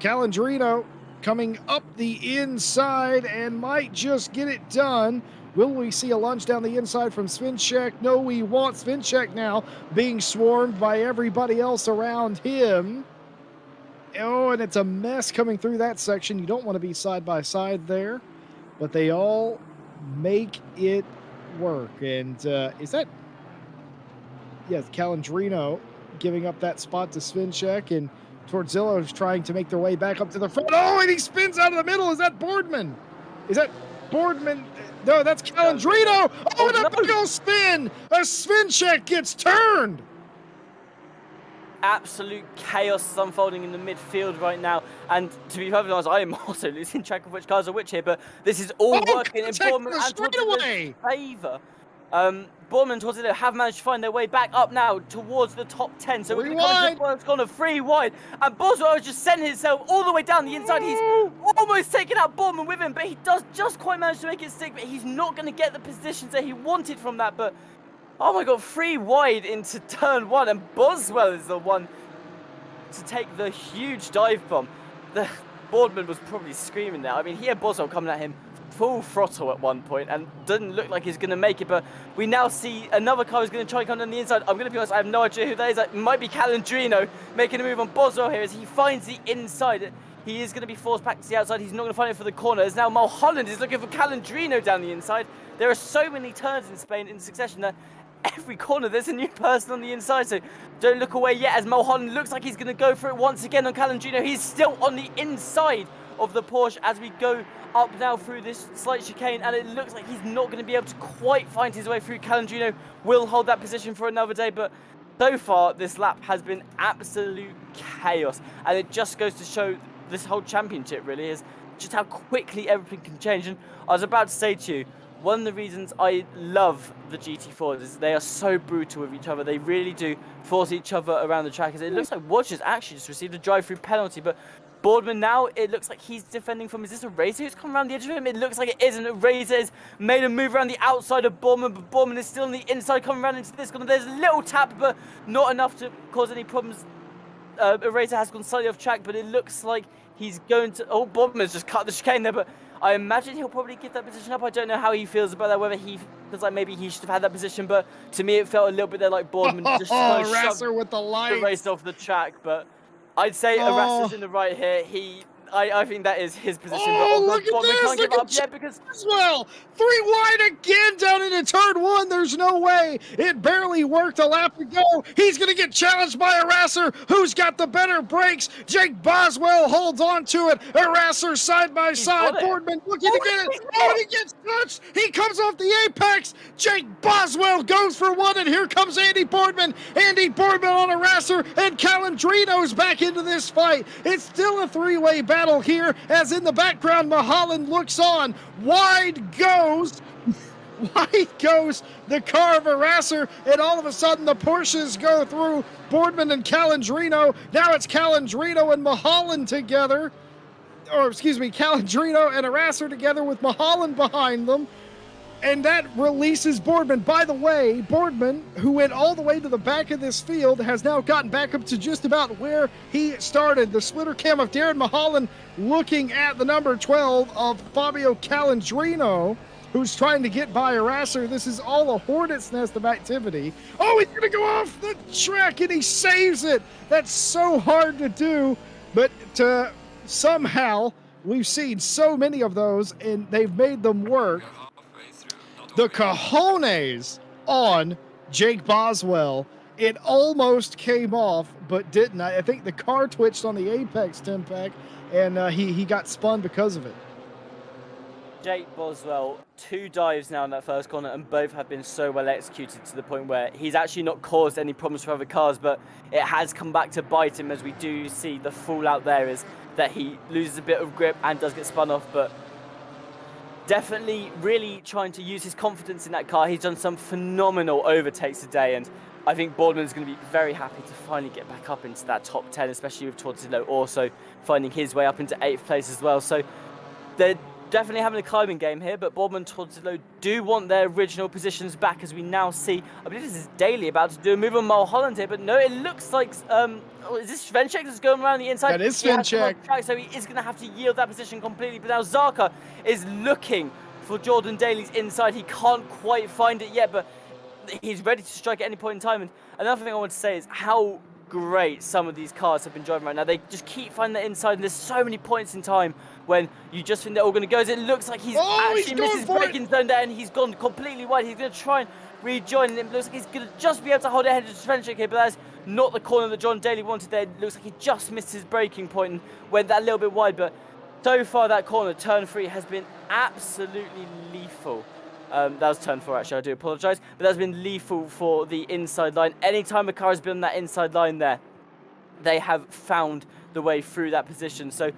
Calandrino coming up the inside and might just get it done. Will we see a lunge down the inside from Svinček? No, we want Svinček now being swarmed by everybody else around him. Oh, and it's a mess coming through that section. You don't want to be side by side there, but they all make it work. And is that, yes, Calandrino giving up that spot to Svinček, and Torzillo is trying to make their way back up to the front. Oh, and he spins out of the middle. Is that Boardman? Is that Boardman? No, that's Calandrino. Oh, and a big old spin. A Svinček gets turned. Absolute chaos is unfolding in the midfield right now, and to be perfectly honest, I am also losing track of which cars are which here, but this is all working in Bournemouth and Torzillo's favour. Bournemouth and Torzillo have managed to find their way back up now towards the top 10, so we're going to gone a 3 wide, and Boswell has just sent himself all the way down the inside. He's almost taken out Bournemouth with him, but he does just quite manage to make it stick, but he's not going to get the positions that he wanted from that. But oh my god, 3 wide into turn 1, and Boswell is the one to take the huge dive bomb. The Boardman was probably screaming there. I mean, he had Boswell coming at him full throttle at one point and doesn't look like he's going to make it, but we now see another car who's going to try and come down the inside. I'm going to be honest, I have no idea who that is. It might be Calandrino making a move on Boswell here as he finds the inside. He is going to be forced back to the outside. He's not going to find it for the corner. As now Mulholland is looking for Calandrino down the inside. There are so many turns in Spain in succession that every corner there's a new person on the inside, so don't look away yet as Mulholland looks like he's going to go for it once again on Calandrino. He's still on the inside of the Porsche as we go up now through this slight chicane, and it looks like he's not going to be able to quite find his way through. Calandrino will hold that position for another day, but so far this lap has been absolute chaos, and it just goes to show this whole championship really is just how quickly everything can change. And I was about to say to you, one of the reasons I love the GT4s is they are so brutal with each other. They really do force each other around the track. As it looks like Watchers actually just received a drive-through penalty, but Boardman now, it looks like he's defending from, is this a Razor who's come around the edge of him? It looks like it is, and Razor has made a move around the outside of Boardman, but Boardman is still on the inside, coming around into this corner. There's a little tap, but not enough to cause any problems. Razor has gone slightly off track, but it looks like he's going to, oh, Boardman's just cut the chicane there, but I imagine he'll probably give that position up. I don't know how he feels about that, whether he feels like maybe he should have had that position, but to me it felt a little bit there like Boardman just Rasser with the lights. The race off the track, but I'd say Aras's in the right here. I think that is his position. Oh, but look at this! Can't Look give at up yet because well, 3 wide again down into turn 1. There's no way. It barely worked a lap to go. He's going to get challenged by Arasser, who's got the better brakes. Jake Boswell holds on to it. Arasser side by side. Boardman looking to get it. Oh, and he gets touched. He comes off the apex. Jake Boswell goes for one, and here comes Andy Boardman. Andy Boardman on Arasser, and Calandrino's back into this fight. It's still a 3-way battle here, as in the background Mulholland looks on. Wide goes the car of Arasser, and all of a sudden the Porsches go through Boardman and Calandrino. Now it's Calandrino and Mulholland together, or excuse me, Calandrino and Arasser together with Mulholland behind them. And that releases Boardman. By the way, Boardman, who went all the way to the back of this field, has now gotten back up to just about where he started. The splitter cam of Darren Mulholland looking at the number 12 of Fabio Calandrino, who's trying to get by Arasser. This is all a hornet's nest of activity. Oh, he's going to go off the track, and he saves it. That's so hard to do, but somehow we've seen so many of those, and they've made them work. The cojones on Jake Boswell. It almost came off, but didn't. I think the car twitched on the apex, Timpack, and he got spun because of it. Jake Boswell, 2 dives now in that first corner, and both have been so well executed to the point where he's actually not caused any problems for other cars, but it has come back to bite him, as we do see the fallout there is that he loses a bit of grip and does get spun off, but definitely really trying to use his confidence in that car. He's done some phenomenal overtakes today, and I think Boardman's going to be very happy to finally get back up into that top 10, especially with Torzillo also finding his way up into 8th place as well. So they're definitely having a climbing game here, but Bob and Todzillo do want their original positions back, as we now see. I believe this is Daly about to do a move on Mulholland here, but no, it looks like is this Svenchek that's going around the inside? That is He has to Svenchek. track, so he is going to have to yield that position completely. But now Zarka is looking for Jordan Daly's inside. He can't quite find it yet, but he's ready to strike at any point in time. And another thing I want to say is how great some of these cars have been driving right now. They just keep finding the inside, and there's so many points in time when you just think they're all going to go. As it looks like he's actually missed his braking zone there, and he's gone completely wide. He's going to try and rejoin, and it looks like he's going to just be able to hold it ahead of Svenchek here, but that's not the corner that John Daly wanted there. It looks like he just missed his braking point and went that little bit wide, but so far that corner, turn 3, has been absolutely lethal. That was turn 4, actually, I do apologise. But that's been lethal for the inside line. Anytime a car has been on that inside line there, they have found the way through that position. So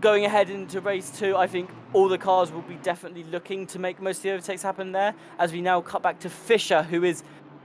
going ahead into race 2, I think all the cars will be definitely looking to make most of the overtakes happen there. As we now cut back to Fisher, who is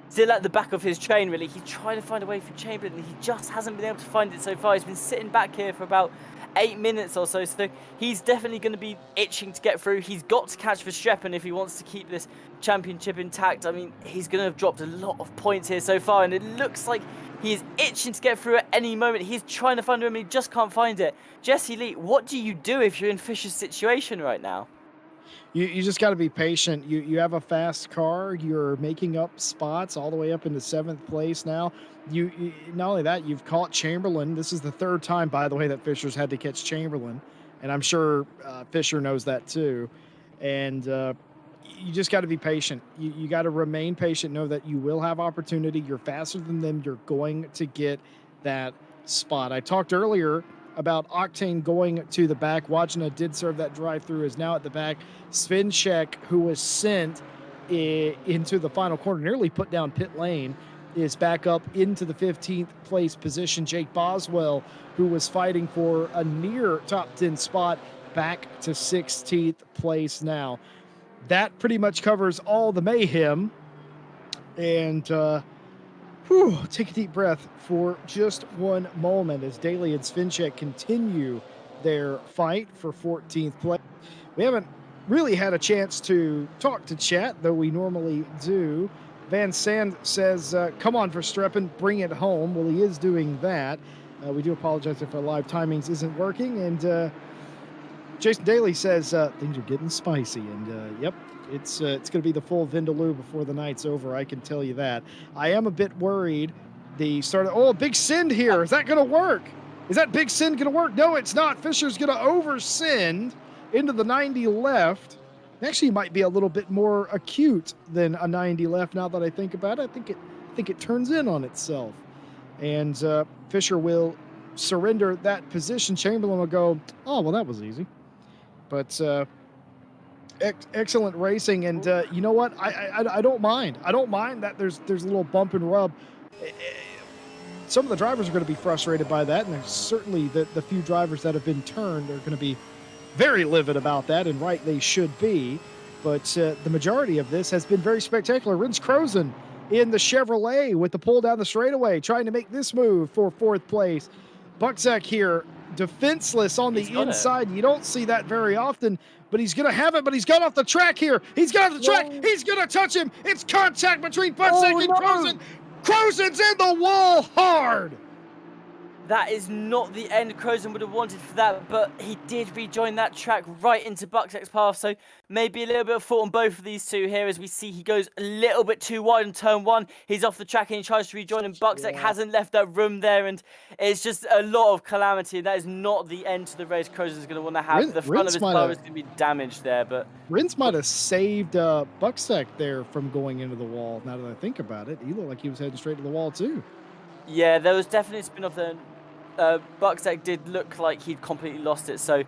still at the back of his train, really. He's trying to find a way through Chamberlain, and he just hasn't been able to find it so far. He's been sitting back here for about 8 minutes or so, so he's definitely going to be itching to get through. He's got to catch Verstappen if he wants to keep this championship intact. I mean, he's going to have dropped a lot of points here so far, and it looks like he is itching to get through at any moment. He's trying to find a room, and he just can't find it. Jesse Lee, what do you do if you're in Fisher's situation right now? You just got to be patient. You have a fast car. You're making up spots all the way up into 7th place now. You not only that, you've caught Chamberlain. This is the 3rd time, by the way, that Fisher's had to catch Chamberlain, and I'm sure Fisher knows that too. And you just got to be patient. You got to remain patient. Know that you will have opportunity. You're faster than them. You're going to get that spot. I talked earlier about Octane going to the back. Wajna did serve that drive-through, is now at the back. Svenchek, who was sent into the final corner, nearly put down pit lane, is back up into the 15th place position. Jake Boswell, who was fighting for a near top 10 spot, back to 16th place now. That pretty much covers all the mayhem. And take a deep breath for just one moment as Daly and Svenchek continue their fight for 14th place. We haven't really had a chance to talk to chat, though we normally do. Van Sand says, come on, Verstappen, bring it home. Well, he is doing that. We do apologize if our live timings isn't working. And Jason Daly says, things are getting spicy. And yep, it's going to be the full Vindaloo before the night's over. I can tell you that. I am a bit worried. The start of, a big send here. Is that going to work? Is that big send going to work? No, it's not. Fisher's going to over-send into the 90 left. Actually, it might be a little bit more acute than a 90 left now that I think about it. I think it turns in on itself. And Fisher will surrender that position. Chamberlain will go, oh, well, that was easy. But excellent racing. And you know what? I don't mind. I don't mind that there's a little bump and rub. Some of the drivers are going to be frustrated by that, and there's certainly the few drivers that have been turned are going to be very livid about that, and right they should be. But the majority of this has been very spectacular. Rins Crozen in the Chevrolet with the pull down the straightaway, trying to make this move for 4th place. Buczek here, defenseless on the inside. You don't see that very often, but he's going to have it, but he's got off the track here. He's got off the track. He's going to touch him. It's contact between Buczek and Crozen. Crozen's in the wall hard. That is not the end Crozen would have wanted for that, but he did rejoin that track right into Buczek's path, so maybe a little bit of fault on both of these two here as we see he goes a little bit too wide on turn 1. He's off the track and he tries to rejoin, and Buczek hasn't left that room there, and it's just a lot of calamity, and that is not the end to the race Crozen's going to want to have. The front of his car is going to be damaged there, but Rins might have saved Buczek there from going into the wall, now that I think about it. He looked like he was heading straight to the wall too. Yeah, there was definitely a spin off there. Buczek did look like he'd completely lost it, so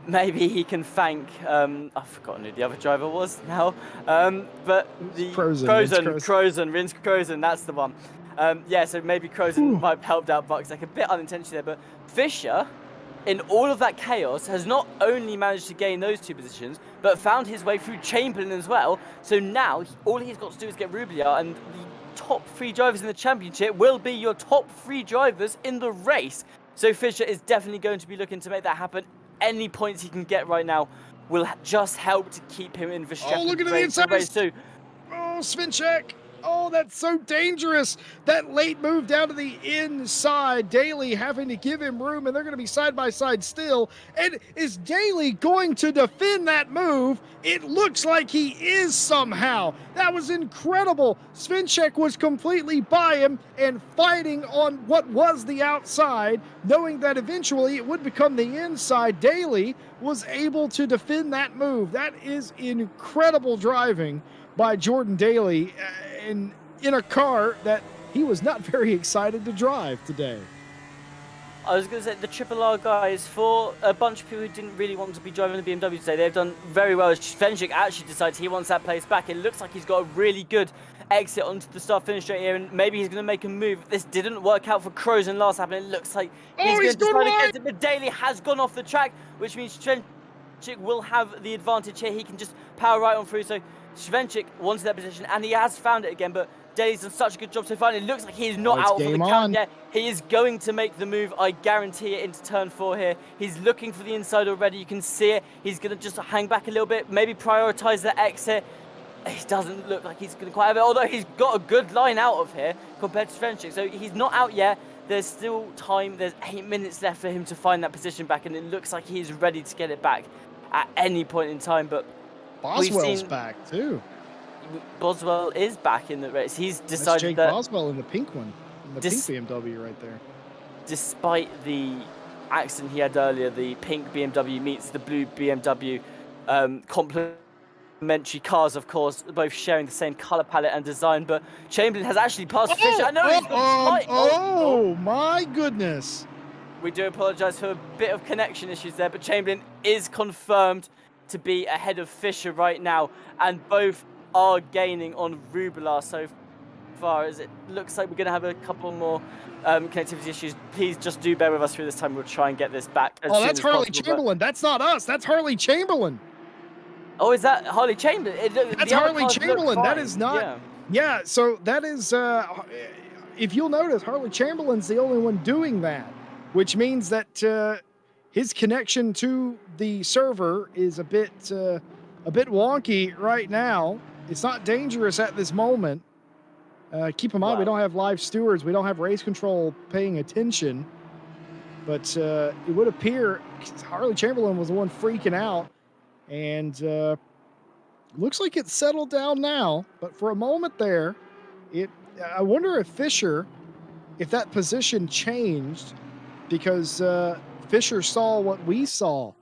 maybe he can thank I've forgotten who the other driver was now, but the Rins Crozen, that's the one. Yeah, so maybe Crozen might have helped out Buczek a bit unintentionally there, but Fisher, in all of that chaos, has not only managed to gain those 2 positions, but found his way through Chamberlain as well. So now all he's got to do is get Rublia, and the top 3 drivers in the championship will be your top 3 drivers in the race. So Fisher is definitely going to be looking to make that happen. Any points he can get right now will just help to keep him in the Oh, look at the race. inside. So Oh, Svinček. Oh, that's so dangerous. That late move down to the inside. Daly having to give him room, and they're going to be side by side still. And is Daly going to defend that move? It looks like he is somehow. That was incredible. Svinček was completely by him and fighting on what was the outside, knowing that eventually it would become the inside. Daly was able to defend that move. That is incredible driving by Jordan Daly in a car that he was not very excited to drive today. I was going to say, the Triple R guys, for a bunch of people who didn't really want to be driving the BMW today, they've done very well. Svenchik actually decides he wants that place back. It looks like he's got a really good exit onto the start-finish straight here, and maybe he's going to make a move. This didn't work out for Crozen last lap, and it looks like he's going to decide against it. But Daly has gone off the track, which means Svenchik will have the advantage here. He can just power right on through. So Svenchik wanted that position, and he has found it again, but Daly's done such a good job so far, and it looks like he's not out for the count yet. He is going to make the move, I guarantee it, into turn 4 here. He's looking for the inside already, you can see it. He's going to just hang back a little bit, maybe prioritise the exit. It doesn't look like he's going to quite have it, although he's got a good line out of here compared to Svenchik, so he's not out yet. There's still time, there's 8 minutes left for him to find that position back, and it looks like he's ready to get it back at any point in time, but Boswell's back too. Boswell is back in the race. He's decided That's Jake that Boswell in the pink one, in the pink BMW right there. Despite the accident he had earlier, the pink BMW meets the blue BMW, complementary cars, of course, both sharing the same color palette and design. But Chamberlain has actually passed Fisher. I know he's got my goodness! We do apologise for a bit of connection issues there, but Chamberlain is confirmed to be ahead of Fisher right now, and both are gaining on Rubelar so far, as it looks like we're going to have a couple more connectivity issues. Please just do bear with us through this time. We'll try and get this back as soon that's as Harley possible, Chamberlain. That's not us. That's Harley Chamberlain. Oh, is that Harley Chamberlain? That's Harley Chamberlain. That is not. Yeah, so that is, if you'll notice, Harley Chamberlain's the only one doing that, which means that his connection to the server is a bit wonky right now. It's not dangerous at this moment. Keep in mind, we don't have live stewards. We don't have race control paying attention. But it would appear Harley Chamberlain was the one freaking out. And looks like it's settled down now. But for a moment there, I wonder if Fisher, if that position changed because Fisher saw what we saw,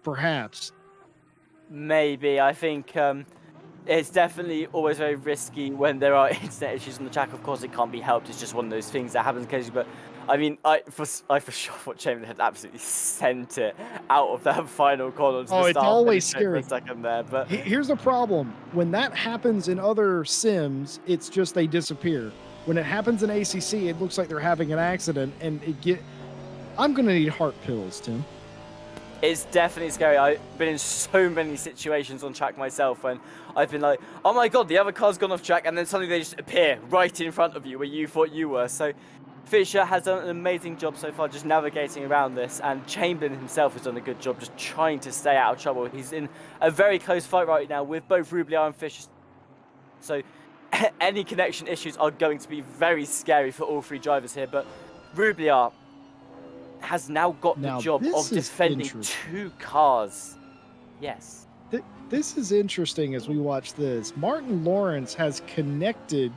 perhaps. Maybe. I think it's definitely always very risky when there are internet issues on the track. Of course, it can't be helped. It's just one of those things that happens occasionally. But I mean, I for sure thought Chamberlain had absolutely sent it out of that final corner. Oh, it's always scary for a second there. But here's the problem: when that happens in other sims, it's just they disappear. When it happens in ACC, it looks like they're having an accident, and I'm gonna need heart pills, Tim. It's definitely scary. I've been in so many situations on track myself when I've been like, oh my god, the other car's gone off track, and then suddenly they just appear right in front of you where you thought you were. So Fisher has done an amazing job so far just navigating around this, and Chamberlain himself has done a good job just trying to stay out of trouble. He's in a very close fight right now with both Rubelar and Fisher. So any connection issues are going to be very scary for all three drivers here, but Rubelar has now got the job of defending 2 cars. Yes. This is interesting as we watch this. Martin Lawrence has connected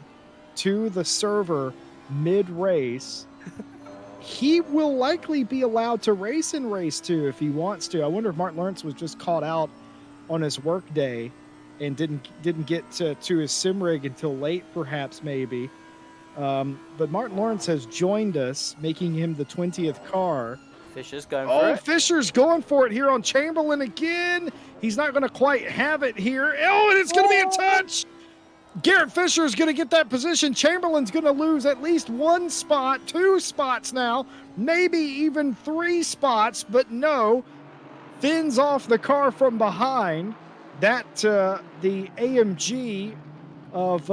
to the server mid-race. He will likely be allowed to race in race 2 if he wants to. I wonder if Martin Lawrence was just caught out on his work day and didn't get to his sim rig until late, perhaps, maybe. But Martin Lawrence has joined us, making him the 20th car. Fisher's going for it. Oh, Fisher's going for it here on Chamberlain again. He's not going to quite have it here. Oh, and it's going to be a touch. Garrett Fisher's going to get that position. Chamberlain's going to lose at least 1 spot, 2 spots now, maybe even 3 spots, but no. Fins off the car from behind. That the AMG of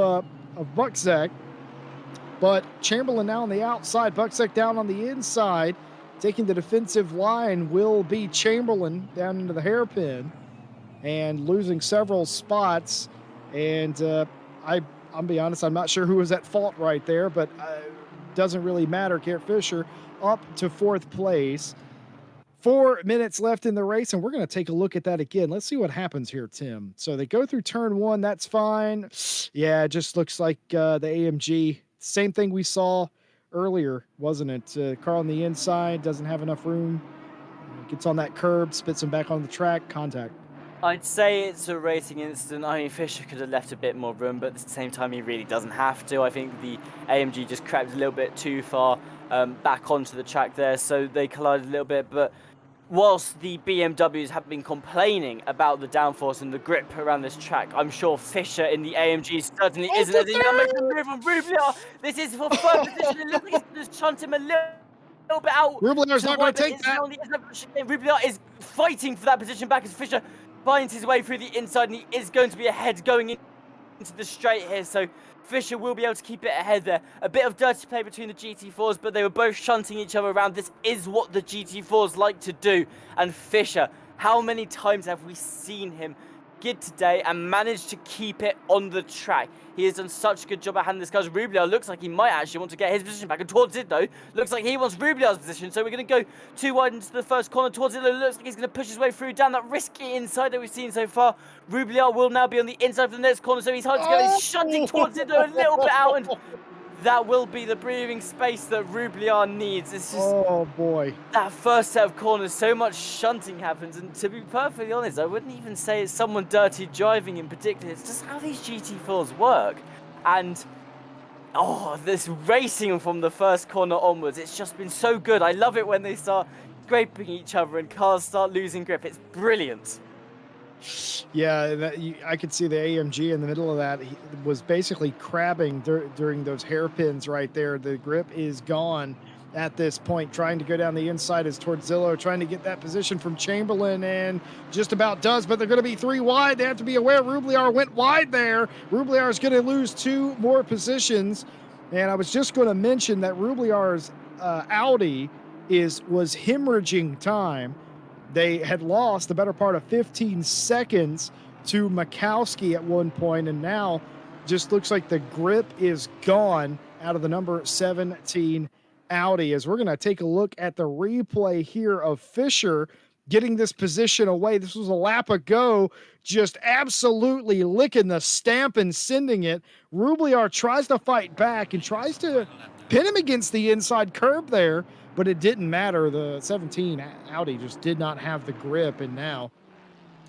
Buczek. But Chamberlain now on the outside, Buczek down on the inside. Taking the defensive line will be Chamberlain down into the hairpin. and losing several spots. And I'll be honest, I'm not sure who was at fault right there, but doesn't really matter. Garrett Fisher up to fourth place. 4 minutes left in the race, and we're going to take a look at that again. Let's see what happens here, Tim. So they go through turn one. That's fine. Yeah, it just looks like the AMG. Same thing we saw earlier, wasn't it? Car on the inside, doesn't have enough room. Gets on that curb, spits him back on the track, contact. I'd say it's a racing incident. I mean, Fisher could have left a bit more room, but at the same time, he really doesn't have to. I think the AMG just crept a little bit too far back onto the track there, so they collided a little bit. But whilst the BMWs have been complaining about the downforce and the grip around this track, I'm sure Fisher in the AMG certainly isn't. As he now makes a move on Rubliar. This is for third position. It looks like he's just chunked him a little bit out. Rubliar's not going to take that. Rubliar is fighting for that position back as Fisher finds his way through the inside, and he is going to be ahead going into the straight here. So Fisher will be able to keep it ahead there. A bit of dirty play between the GT4s, but they were both shunting each other around. This is what the GT4s like to do. And Fisher, how many times have we seen him get today and manage to keep it on the track? He has done such a good job at handling this car. Rubliar looks like he might actually want to get his position back, and towards it though, looks like he wants Rubliar's position. So we're going to go too wide into the first corner. Towards it looks like he's going to push his way through down that risky inside that we've seen so far. Rubliar will now be on the inside of the next corner, so he's hard to go. He's shunting towards it though, a little bit out, and that will be the breathing space that Rubliar needs. It's just, oh boy, that first set of corners, so much shunting happens, and to be perfectly honest, I wouldn't even say it's someone dirty driving in particular. It's just how these GT4s work. And this racing from the first corner onwards, it's just been so good. I love it when they start scraping each other and cars start losing grip. It's brilliant. Yeah, I could see the AMG in the middle of that. He was basically crabbing during those hairpins right there. The grip is gone at this point. Trying to go down the inside is Torzillo, trying to get that position from Chamberlain, and just about does, but they're going to be 3 wide. They have to be aware Rubliar went wide there. Rubliar is going to lose 2 more positions, and I was just going to mention that Rubliar's Audi was hemorrhaging time. They had lost the better part of 15 seconds to Mikowski at one point, and now just looks like the grip is gone out of the number 17 Audi. As we're going to take a look at the replay here of Fisher getting this position away. This was a lap ago, just absolutely licking the stamp and sending it. Rubliar tries to fight back and tries to pin him against the inside curb there, but it didn't matter. The 17 Audi just did not have the grip, and now,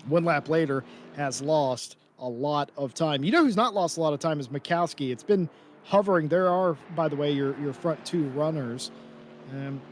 1 lap later, has lost a lot of time. You know who's not lost a lot of time is Mikowski. It's been hovering. There are, by the way, your front 2 runners.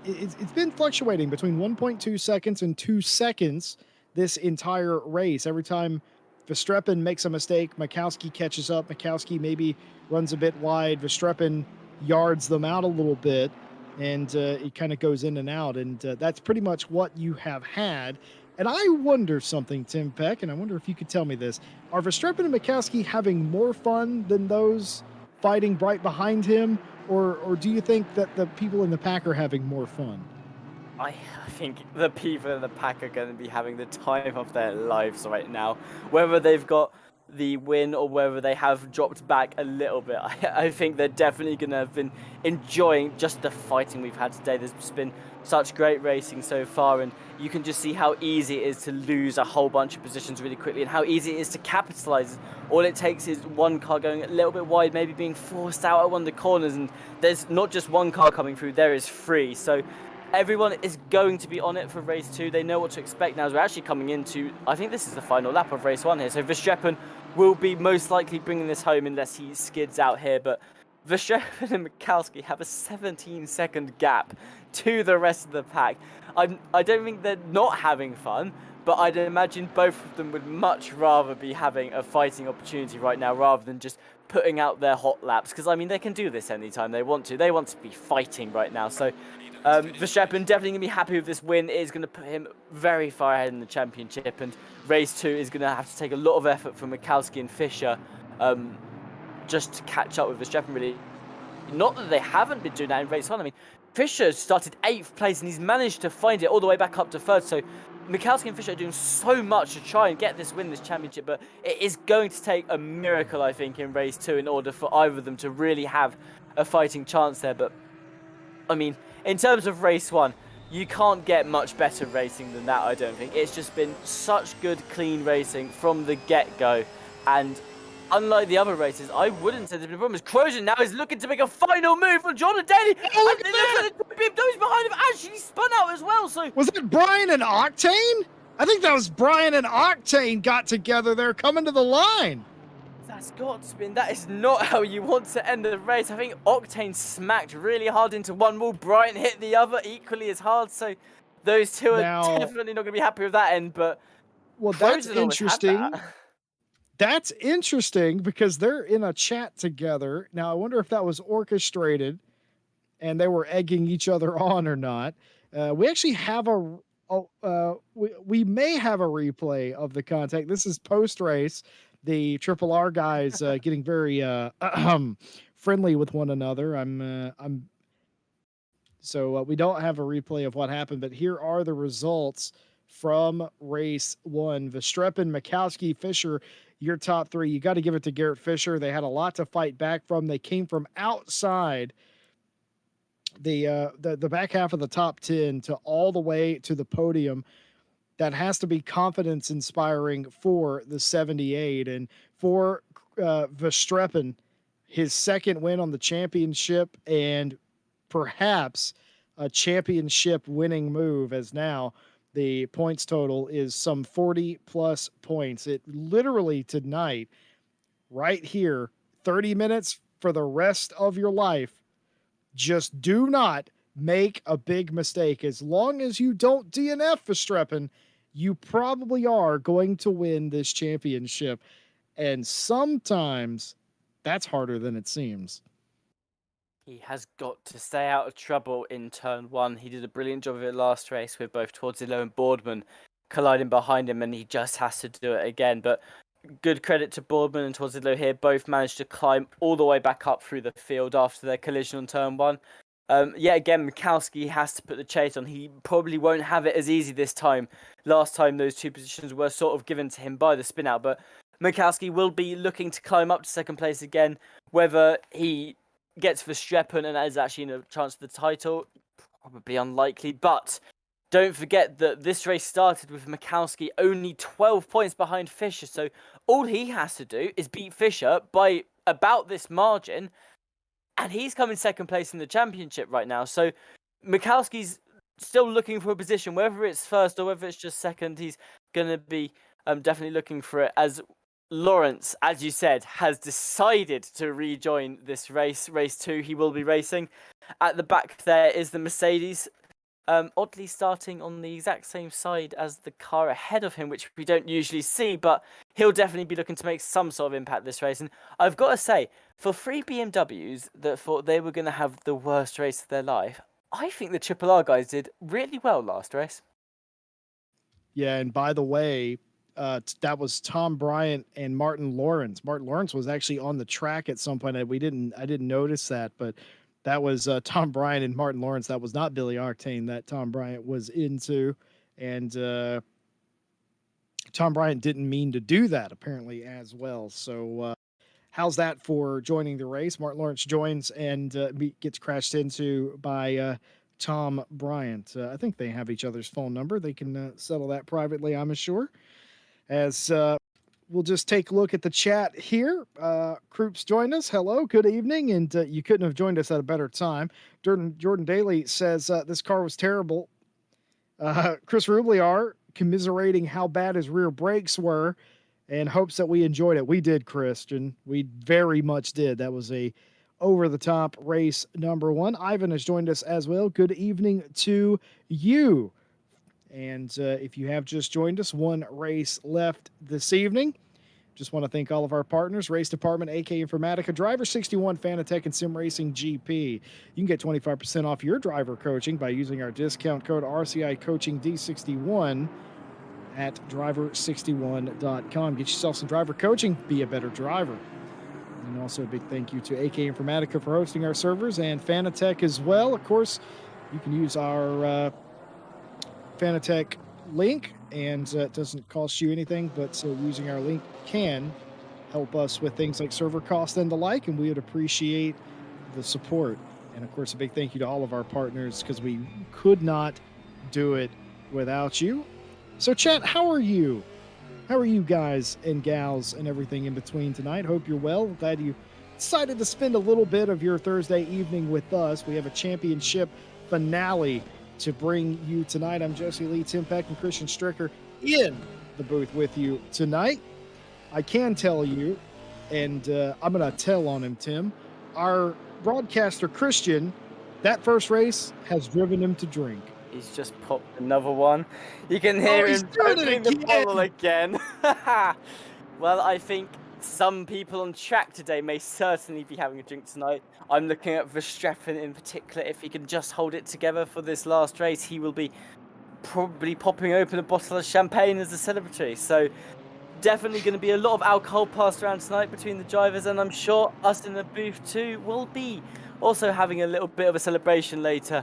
It's been fluctuating between 1.2 seconds and 2 seconds this entire race. Every time Verstappen makes a mistake, Mikowski catches up. Mikowski maybe runs a bit wide. Verstappen yards them out a little bit, and it kind of goes in and out. And that's pretty much what you have had. And I wonder something, Tim Peck, and I wonder if you could tell me this. Are Verstappen and Mikowski having more fun than those fighting right behind him, or do you think that the people in the pack are having more fun? I think the people in the pack are going to be having the time of their lives right now. Whether they've got the win or whether they have dropped back a little bit, I think they're definitely going to have been enjoying just the fighting we've had today. There's just been such great racing so far, and you can just see how easy it is to lose a whole bunch of positions really quickly, and how easy it is to capitalize. All it takes is one car going a little bit wide, maybe being forced out at one of the corners, and there's not just one car coming through, there is 3. So everyone is going to be on it for race 2. They know what to expect now as we're actually coming into, I think this is the final lap of race 1 here. So Verstappen will be most likely bringing this home unless he skids out here, but Verstappen and Mikowski have a 17-second gap to the rest of the pack. I don't think they're not having fun, but I'd imagine both of them would much rather be having a fighting opportunity right now rather than just putting out their hot laps, because I mean they can do this anytime they want to. They want to be fighting right now. So Verstappen definitely going to be happy with this win. It is going to put him very far ahead in the championship, and race 2 is going to have to take a lot of effort from Mikowski and Fisher just to catch up with Verstappen, really. Not that they haven't been doing that in race 1. I mean, Fisher started 8th place and he's managed to find it all the way back up to 3rd. So Mikowski and Fisher are doing so much to try and get this championship, but it is going to take a miracle, I think, in race 2 in order for either of them to really have a fighting chance there. But I mean, in terms of race 1, you can't get much better racing than that, I don't think. It's just been such good, clean racing from the get-go. And unlike the other races, I wouldn't say there's been problems. Crozier now is looking to make a final move on Jordan Daly. Oh, look at that! The BMW's behind him actually spun out as well. So was it Brian and Octane? I think that was Brian and Octane got together there coming to the line. That's got to be. That is not how you want to end the race. I think Octane smacked really hard into one wall. Brian hit the other equally as hard. So those two are definitely not going to be happy with that end. But well, that's interesting. That's interesting because they're in a chat together. Now, I wonder if that was orchestrated and they were egging each other on or not. We actually have we may have a replay of the contact. This is post-race. The Triple R guys getting very friendly with one another. So we don't have a replay of what happened, but here are the results from race 1. Verstappen, Mikowski, Fisher, your top 3. You got to give it to Garrett Fisher. They had a lot to fight back from. They came from outside the back half of the top 10 to all the way to the podium. That has to be confidence inspiring for the 78. And for Verstappen, his second win on the championship and perhaps a championship winning move, as now the points total is some 40 plus points. It literally tonight, right here, 30 minutes for the rest of your life. Just do not make a big mistake. As long as you don't DNF Verstappen, you probably are going to win this championship. And sometimes that's harder than it seems. He has got to stay out of trouble in turn 1. He did a brilliant job of it last race with both Torzillo and Boardman colliding behind him, and he just has to do it again. But good credit to Boardman and Torzillo here. Both managed to climb all the way back up through the field after their collision on turn 1. Yet again, Mikowski has to put the chase on. He probably won't have it as easy this time. Last time, those two positions were sort of given to him by the spin out, but Mikowski will be looking to climb up to second place again. Whether he gets Verstappen and is actually in a chance for the title, probably unlikely. But don't forget that this race started with Mikowski only 12 points behind Fisher. So all he has to do is beat Fisher by about this margin. And he's coming second place in the championship right now. So Mikowski's still looking for a position, whether it's first or whether it's just second. He's going to be definitely looking for it, as Lawrence, as you said, has decided to rejoin this race. Race 2, he will be racing. At the back there is the Mercedes, oddly starting on the exact same side as the car ahead of him, which we don't usually see, but he'll definitely be looking to make some sort of impact this race. And I've got to say, for 3 BMWs that thought they were going to have the worst race of their life, I think the Triple R guys did really well last race. Yeah, and by the way, that was Tom Bryant and Martin Lawrence. Martin Lawrence was actually on the track at some point. I didn't notice that, but that was Tom Bryant and Martin Lawrence. That was not Billy Octane that Tom Bryant was into. And Tom Bryant didn't mean to do that, apparently, as well. So how's that for joining the race? Martin Lawrence joins and gets crashed into by Tom Bryant. I think they have each other's phone number. They can settle that privately, I'm sure. As we'll just take a look at the chat here. Kroops joined us. Hello, good evening. And you couldn't have joined us at a better time. Jordan Daly says this car was terrible. Chris Rubliar commiserating how bad his rear brakes were and hopes that we enjoyed it. We did, Christian. We very much did. That was a over-the-top race number 1. Ivan has joined us as well. Good evening to you. And if you have just joined us, 1 race left this evening. Just want to thank all of our partners, Race Department, AK Informatica, Driver 61, Fanatec, and Sim Racing GP. You can get 25% off your driver coaching by using our discount code RCI Coaching D61 at driver61.com. Get yourself some driver coaching. Be a better driver. And also a big thank you to AK Informatica for hosting our servers and Fanatec as well. Of course, you can use our Fanatec link, and it doesn't cost you anything, but so using our link can help us with things like server cost and the like, and we would appreciate the support. And of course, a big thank you to all of our partners because we could not do it without you. So, chat, how are you? How are you guys and gals and everything in between tonight? Hope you're well. Glad you decided to spend a little bit of your Thursday evening with us. We have a championship finale to bring you tonight. I'm Jesse Lee, Tim Peck, and Christian Stricker in the booth with you tonight. I can tell you, and I'm going to tell on him, Tim, our broadcaster, Christian, that first race has driven him to drink. He's just popped another one. You can hear him opening the bottle again. Well, I think some people on track today may certainly be having a drink tonight. I'm looking at Verstappen in particular. If he can just hold it together for this last race, he will be probably popping open a bottle of champagne as a celebratory. So definitely going to be a lot of alcohol passed around tonight between the drivers, and I'm sure us in the booth too will be also having a little bit of a celebration later.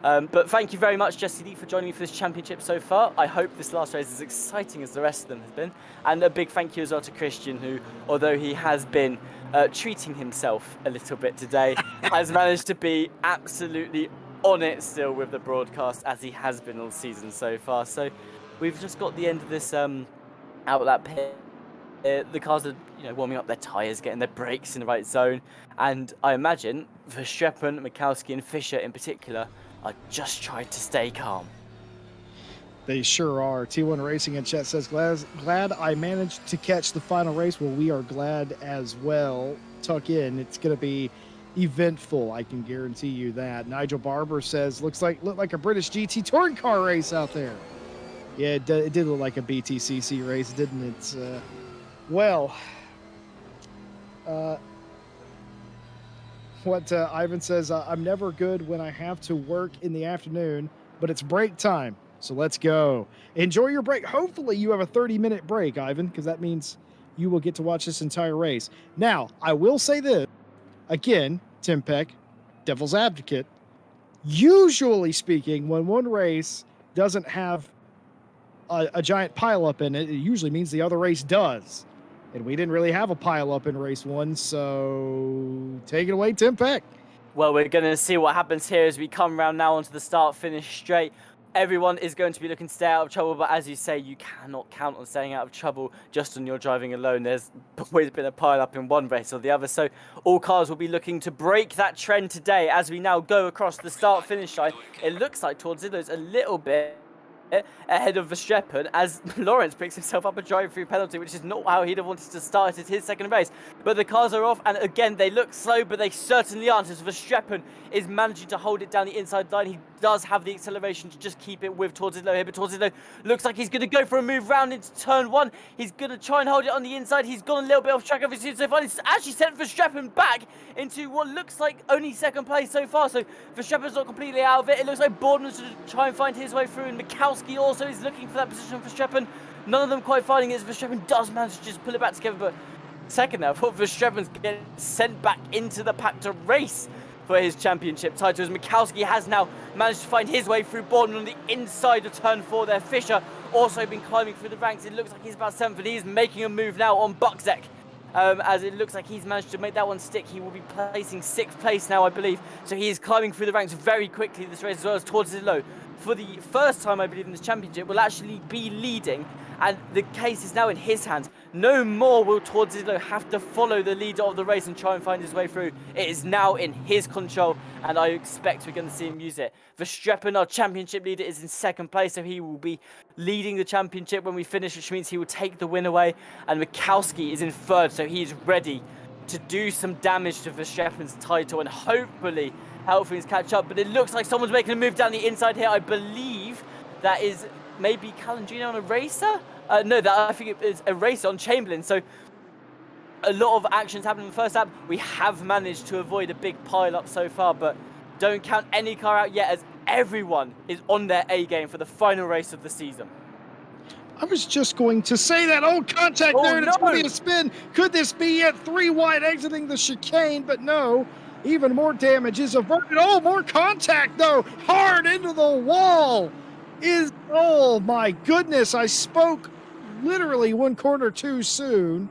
But thank you very much, Jesse Lee, for joining me for this championship so far. I hope this last race is as exciting as the rest of them has been. And a big thank you as well to Christian, who, although he has been treating himself a little bit today, has managed to be absolutely on it still with the broadcast, as he has been all season so far. So we've just got the end of this outlap pit. The cars are, warming up their tyres, getting their brakes in the right zone. And I imagine Verstappen, Mikowski and Fischer in particular are just trying to stay calm. They sure are. T1 Racing in chat says, glad I managed to catch the final race. Well, we are glad as well. Tuck in. It's going to be eventful. I can guarantee you that. Nigel Barber says, looked like a British GT touring car race out there. Yeah, it did look like a BTCC race, didn't it? What Ivan says, I'm never good when I have to work in the afternoon, but it's break time, so let's go. Enjoy your break. Hopefully you have a 30-minute break, Ivan, because that means you will get to watch this entire race. Now, I will say this, again, Tim Peck, devil's advocate, usually speaking, when one race doesn't have a giant pileup in it, it usually means the other race does. And we didn't really have a pileup in race one, so take it away, Tim Peck. Well, we're going to see what happens here as we come round now onto the start-finish straight. Everyone is going to be looking to stay out of trouble, but as you say, you cannot count on staying out of trouble just on your driving alone. There's always been a pile-up in one race or the other, so all cars will be looking to break that trend today as we now go across the start-finish line. It looks like Torzillo's a little bit ahead of Verstappen as Lawrence picks himself up a drive-through penalty, which is not how he'd have wanted to start his second race. But the cars are off, and again, they look slow, but they certainly aren't, as Verstappen is managing to hold it down the inside line. He does have the acceleration to just keep it with Torzillo here, but Torzillo looks like he's going to go for a move round into turn one. He's going to try and hold it on the inside. He's gone a little bit off track, obviously, so far. He's actually sent Verstappen back into what looks like only second place so far, so Verstappen's not completely out of it. It looks like Bourdon's going to try and find his way through, and Mikowski also is looking for that position for Verstappen. None of them quite finding it, as Verstappen does manage to just pull it back together, but second now, I thought Verstappen's getting sent back into the pack to race for his championship title, as Mikowski has now managed to find his way through Bourdon on the inside of turn 4 there. Fischer also been climbing through the ranks. It looks like he's about 7th, and he's making a move now on Buczek. As it looks like he's managed to make that one stick. He will be placing 6th place now, I believe. So he is climbing through the ranks very quickly this race, as well as Torzillo, for the first time, I believe, in this championship, will actually be leading. And the case is now in his hands. No more will Torzillo have to follow the leader of the race and try and find his way through. It is now in his control, and I expect we're going to see him use it. Verstappen, our championship leader, is in 2nd place, so he will be leading the championship when we finish, which means he will take the win away. And Mikowski is in 3rd, so he is ready to do some damage to Verstappen's title and hopefully help things catch up. But it looks like someone's making a move down the inside here. I believe that is maybe Calandrino on a racer? No, I think it is a racer on Chamberlain. So a lot of actions happening in the first lap. We have managed to avoid a big pile-up so far, but don't count any car out yet, as everyone is on their A game for the final race of the season. I was just going to say that. Oh, contact Oh there, and it's going to no! be a spin. Could this be it? 3 wide exiting the chicane, but no. Even more damage is averted. Oh, more contact, though. Hard into the wall. Oh, my goodness. I spoke literally 1 corner too soon.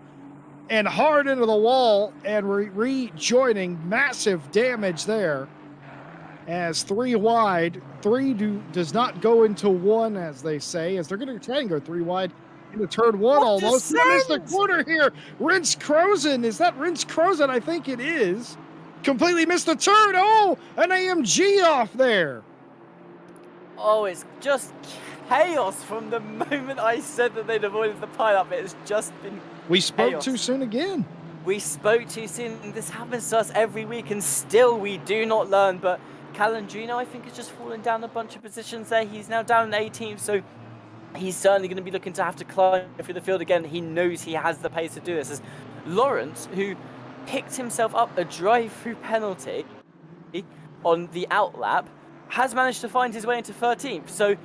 And hard into the wall and rejoining. Massive damage there. As 3 wide, 3 does not go into 1, as they say, as they're going to try and go 3 wide into turn 1 What almost. I missed the descent! corner here. Rince Crozen. Is that Rince Crozen? I think it is. Completely missed the turn. Oh, an AMG off there. Oh, it's just chaos from the moment I said that they'd avoided the pileup. It's just been We spoke chaos. too soon again. We spoke too soon, and this happens to us every week, and still we do not learn. But Calandrino, I think, has just fallen down a bunch of positions there. He's now down in 18th, so he's certainly going to be looking to have to climb through the field again. He knows he has the pace to do this. As Lawrence, who picked himself up a drive-through penalty on the outlap, has managed to find his way into 13th. So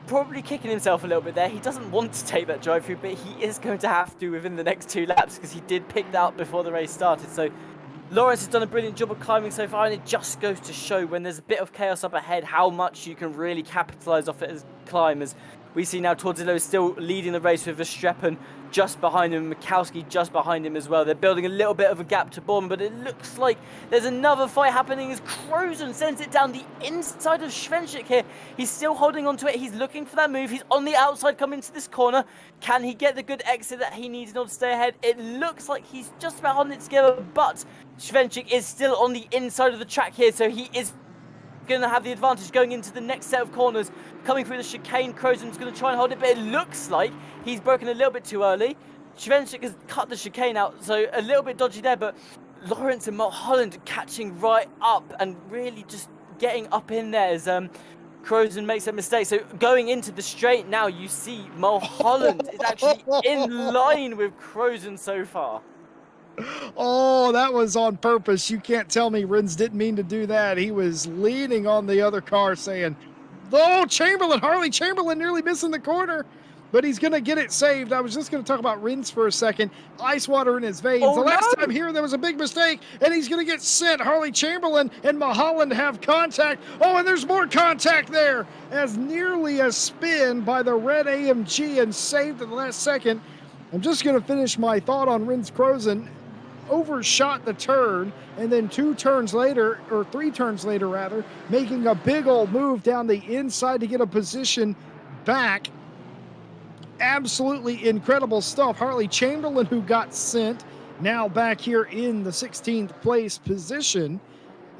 probably kicking himself a little bit there. He doesn't want to take that drive-through, but he is going to have to within the next 2 laps because he did pick that up before the race started. So Lawrence has done a brilliant job of climbing so far, and it just goes to show when there's a bit of chaos up ahead how much you can really capitalise off it as climbers. We see now Torzillo is still leading the race with Verstappen just behind him, Mikowski just behind him as well. They're building a little bit of a gap to Bond, but it looks like there's another fight happening as Crozen sends it down the inside of Schwenchik here. He's still holding on to it. He's looking for that move. He's on the outside coming into this corner. Can he get the good exit that he needs in order to stay ahead? It looks like he's just about holding it together, but Schwenchik is still on the inside of the track here, so he is going to have the advantage going into the next set of corners. Coming through the chicane, Crozen's going to try and hold it, but it looks like he's broken a little bit too early. Schwenchik has cut the chicane out, so a little bit dodgy there, but Lawrence and Mulholland catching right up and really just getting up in there as Crozen makes a mistake. So going into the straight now, you see Mulholland is actually in line with Crozen so far. Oh, that was on purpose. You can't tell me Rins didn't mean to do that. He was leaning on the other car saying, oh, Harley Chamberlain nearly missing the corner, but he's going to get it saved. I was just going to talk about Rins for a second. Ice water in his veins. Oh, the last no. time here, there was a big mistake, and he's going to get sent. Harley Chamberlain and Mulholland have contact. Oh, and there's more contact there as nearly a spin by the red AMG and saved at the last second. I'm just going to finish my thought on Rins Crozen. Overshot the turn, and then 3 turns later rather, making a big old move down the inside to get a position back. Absolutely incredible stuff. Harley Chamberlain, who got sent, now back here in the 16th place position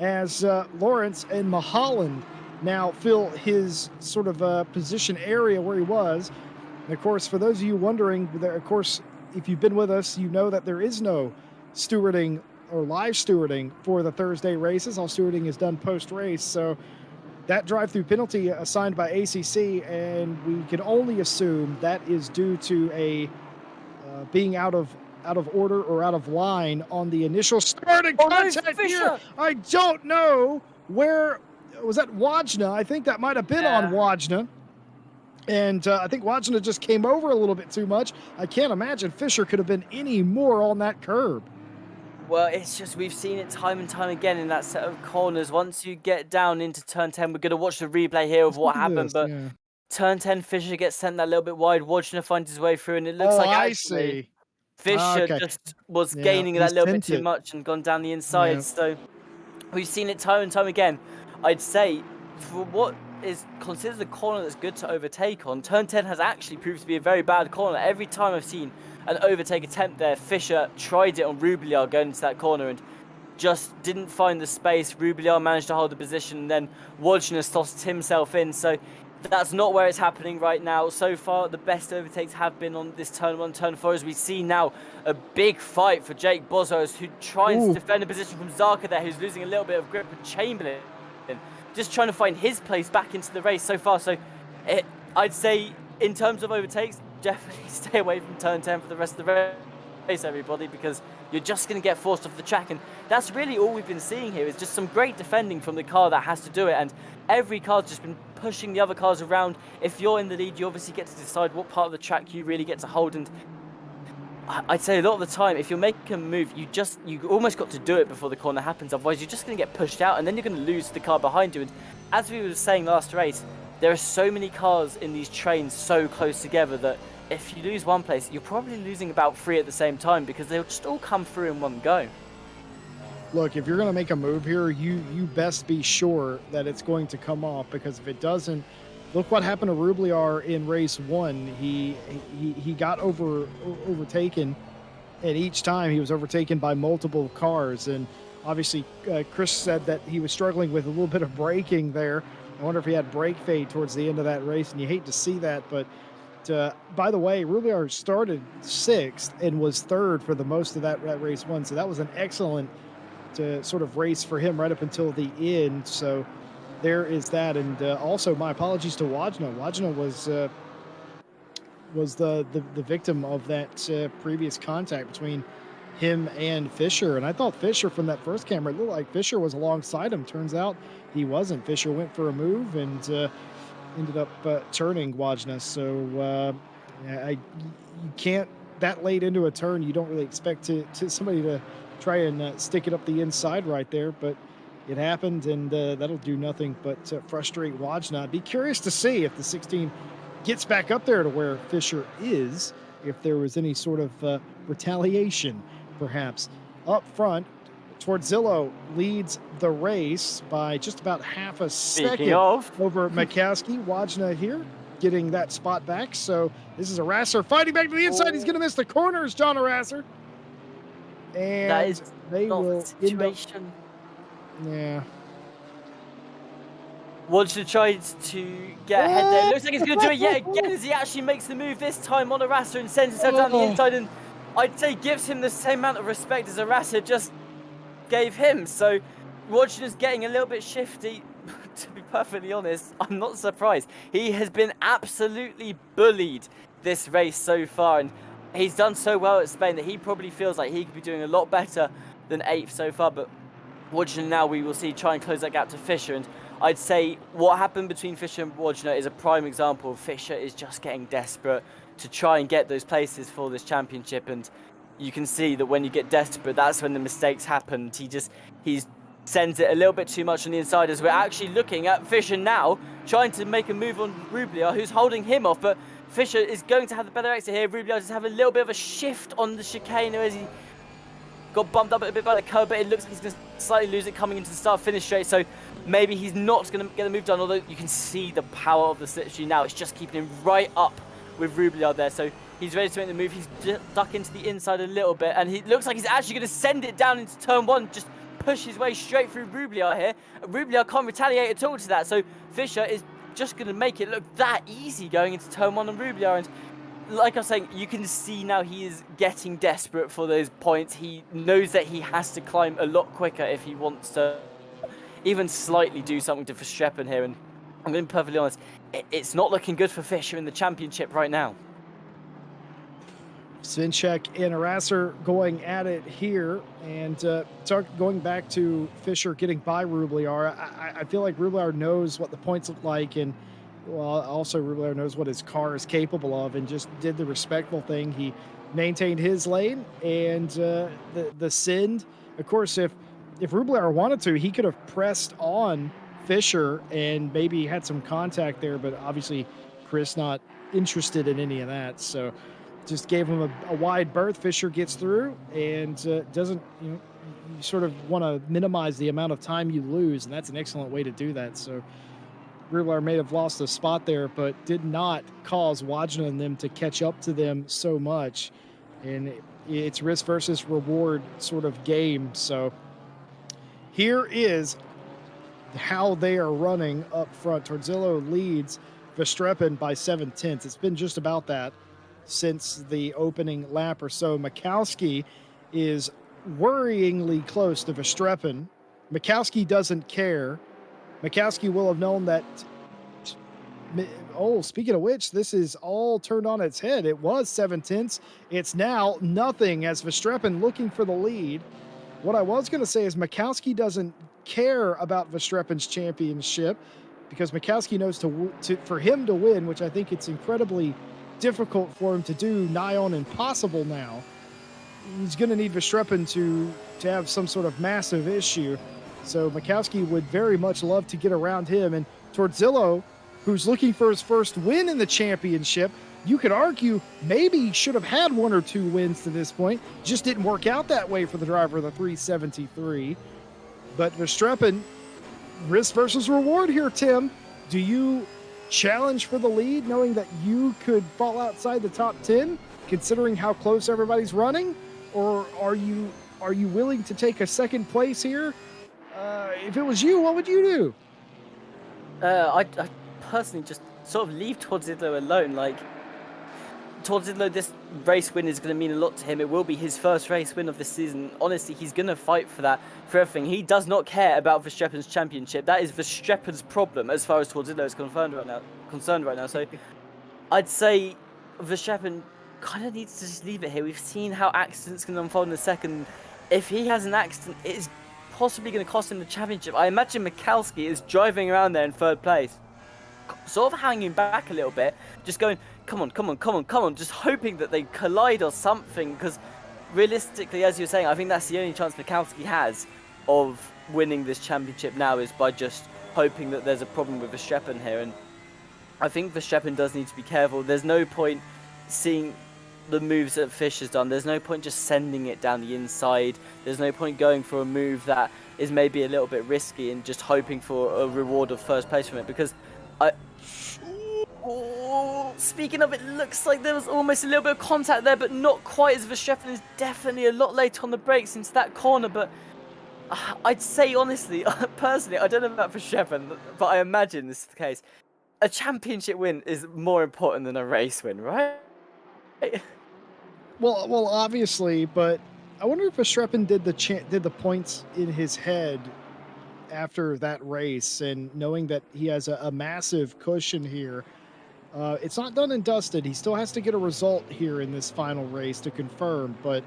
as Lawrence and Mulholland now fill his sort of position area where he was. And of course, for those of you wondering, of course, if you've been with us, you know that there is no stewarding or live stewarding for the Thursday races. All stewarding is done post-race. So that drive-through penalty assigned by ACC, and we can only assume that is due to a being out of order or out of line on the initial start and contact here. I don't know where was that. Wajna, I think that might have been on Wajna. And I think Wajna just came over a little bit too much. I can't imagine Fisher could have been any more on that curb. Well, it's just we've seen it time and time again in that set of corners. Once you get down into turn 10, we're going to watch the replay here of what happened. But turn 10, Fisher gets sent that little bit wide. Wajna finds his way through, and it looks like actually Fisher just was gaining that little bit too much and gone down the inside. So we've seen it time and time again. I'd say for what is considered a corner that's good to overtake on, turn 10 has actually proved to be a very bad corner. Every time I've seen an overtake attempt there, Fisher tried it on Roubiliard going into that corner and just didn't find the space. Roubiliard managed to hold the position, and then Wojciech tossed himself in. So that's not where it's happening right now. So far, the best overtakes have been on this turn 1, turn 4, as we see now a big fight for Jake Bozos, who tries to defend a position from Zarka there, who's losing a little bit of grip with Chamberlain, just trying to find his place back into the race so far. So I'd say in terms of overtakes, definitely stay away from turn 10 for the rest of the race, everybody, because you're just going to get forced off the track. And that's really all we've been seeing here, is just some great defending from the car that has to do it. And every car's just been pushing the other cars around. If you're in the lead, you obviously get to decide what part of the track you really get to hold. And I'd say a lot of the time, if you're making a move, you almost got to do it before the corner happens. Otherwise, you're just going to get pushed out, and then you're going to lose the car behind you. And as we were saying last race, there are so many cars in these trains so close together that if you lose one place, you're probably losing about 3 at the same time, because they'll just all come through in one go. Look, if you're going to make a move here, you best be sure that it's going to come off, because if it doesn't, look what happened to Rubliar in race 1. He got overtaken, and each time he was overtaken by multiple cars. And obviously, Chris said that he was struggling with a little bit of braking there. I wonder if he had brake fade towards the end of that race, and you hate to see that. But by the way, Rubliar started 6th and was 3rd for the most of that race 1. So that was an excellent sort of race for him right up until the end. So there is that. And also my apologies to Wajna. Wajna was the victim of that previous contact between him and Fisher. And I thought Fisher, from that first camera, it looked like Fisher was alongside him. Turns out he wasn't. Fisher went for a move and ended up turning Wajna. So you can't, that late into a turn, you don't really expect somebody to try and stick it up the inside right there, but it happened, and that'll do nothing but frustrate Wajna. I'd be curious to see if the 16 gets back up there to where Fisher is, if there was any sort of retaliation, perhaps. Up front, Torzillo leads the race by just about half a second over Makowski. Wajna here getting that spot back. So this is Arasser fighting back to the inside. He's going to miss the corners, John Arasser. And that is they not will the situation. Yeah. Wajna tried to get ahead there. Looks like he's going to do it yet again as he actually makes the move this time on Arasser and sends himself down the inside. And I'd say gives him the same amount of respect as Arasser just gave him. So Wajna's getting a little bit shifty. To be perfectly honest, I'm not surprised. He has been absolutely bullied this race so far, and he's done so well at Spain that he probably feels like he could be doing a lot better than 8th so far. But Wajna now, we will see, try and close that gap to Fisher. And I'd say what happened between Fisher and Wajna is a prime example of Fisher is just getting desperate to try and get those places for this championship. And you can see that when you get desperate, that's when the mistakes happen. He's sends it a little bit too much on the inside, as we're actually looking at Fisher now trying to make a move on Rubliar, who's holding him off. But Fisher is going to have the better exit here. Rubliar just have a little bit of a shift on the chicane as he got bumped up a bit by the curb, but it looks like he's going to slightly lose it coming into the start-finish straight. So maybe he's not going to get the move done, although you can see the power of the slipstream now. It's just keeping him right up with Rubliar there. So he's ready to make the move. He's ducked into the inside a little bit, and he looks like he's actually going to send it down into turn 1, just push his way straight through Rubliar here. Rubliar can't retaliate at all to that, so Fisher is just going to make it look that easy going into turn 1 on Rubliar. And like I was saying, you can see now he is getting desperate for those points. He knows that he has to climb a lot quicker if he wants to even slightly do something to Verstappen here. And I'm going to be perfectly honest, it's not looking good for Fisher in the championship right now. Svinček and Arasser going at it here, and going back to Fisher getting by Rubliar. I feel like Rubliar knows what the points look like, and well, also Rubliar knows what his car is capable of, and just did the respectful thing. He maintained his lane, and the send. Of course, if Rubliar wanted to, he could have pressed on Fisher and maybe had some contact there, but obviously Chris not interested in any of that, so just gave him a wide berth. Fisher gets through and doesn't, you sort of want to minimize the amount of time you lose, and that's an excellent way to do that. So Rubliar may have lost a spot there, but did not cause Wajna and them to catch up to them so much. And it's risk versus reward sort of game. So here is how they are running up front. Torzillo leads Verstappen by 7/10. It's been just about that since the opening lap or so. Makowski is worryingly close to Verstappen. Makowski doesn't care. Makowski will have known that. Oh, speaking of which, this is all turned on its head. It was 7/10. It's now nothing as Verstappen looking for the lead. What I was going to say is Makowski doesn't care about Verstappen's championship. because Mikowski knows for him to win, which I think it's incredibly difficult for him to do, nigh on impossible now. He's going to need Verstappen to have some sort of massive issue. So Mikowski would very much love to get around him. And Torzillo, who's looking for his first win in the championship, you could argue maybe he should have had 1 or 2 wins to this point. Just didn't work out that way for the driver of the 373. But Verstappen, risk versus reward here, Tim. Do you challenge for the lead knowing that you could fall outside the top 10 considering how close everybody's running? Or are you willing to take a second place here? If it was you, what would you do? I personally just sort of leave Torzillo alone. Like, Torzillo, this race win is going to mean a lot to him. It will be his first race win of the season. Honestly, he's going to fight for that, for everything. He does not care about Verstappen's championship. That is Verstappen's problem as far as Torzillo is concerned right now. So I'd say Verstappen kind of needs to just leave it here. We've seen how accidents can unfold in a second. If he has an accident, it is possibly going to cost him the championship. I imagine Mikowski is driving around there in 3rd place, sort of hanging back a little bit, just going, come on, just hoping that they collide or something, because realistically, as you were saying, I think that's the only chance Mikowski has of winning this championship now, is by just hoping that there's a problem with Verstappen here. And I think Verstappen does need to be careful. There's no point seeing the moves that Fish has done. There's no point just sending it down the inside. There's no point going for a move that is maybe a little bit risky and just hoping for a reward of 1st place from it, because speaking of, it looks like there was almost a little bit of contact there, but not quite, as Verstappen is definitely a lot later on the brakes into that corner. But I'd say, honestly, personally, I don't know about Verstappen, but I imagine this is the case. A championship win is more important than a race win, right? Well, obviously, but I wonder if Verstappen did the points in his head after that race, and knowing that he has a massive cushion here. It's not done and dusted. He still has to get a result here in this final race to confirm, but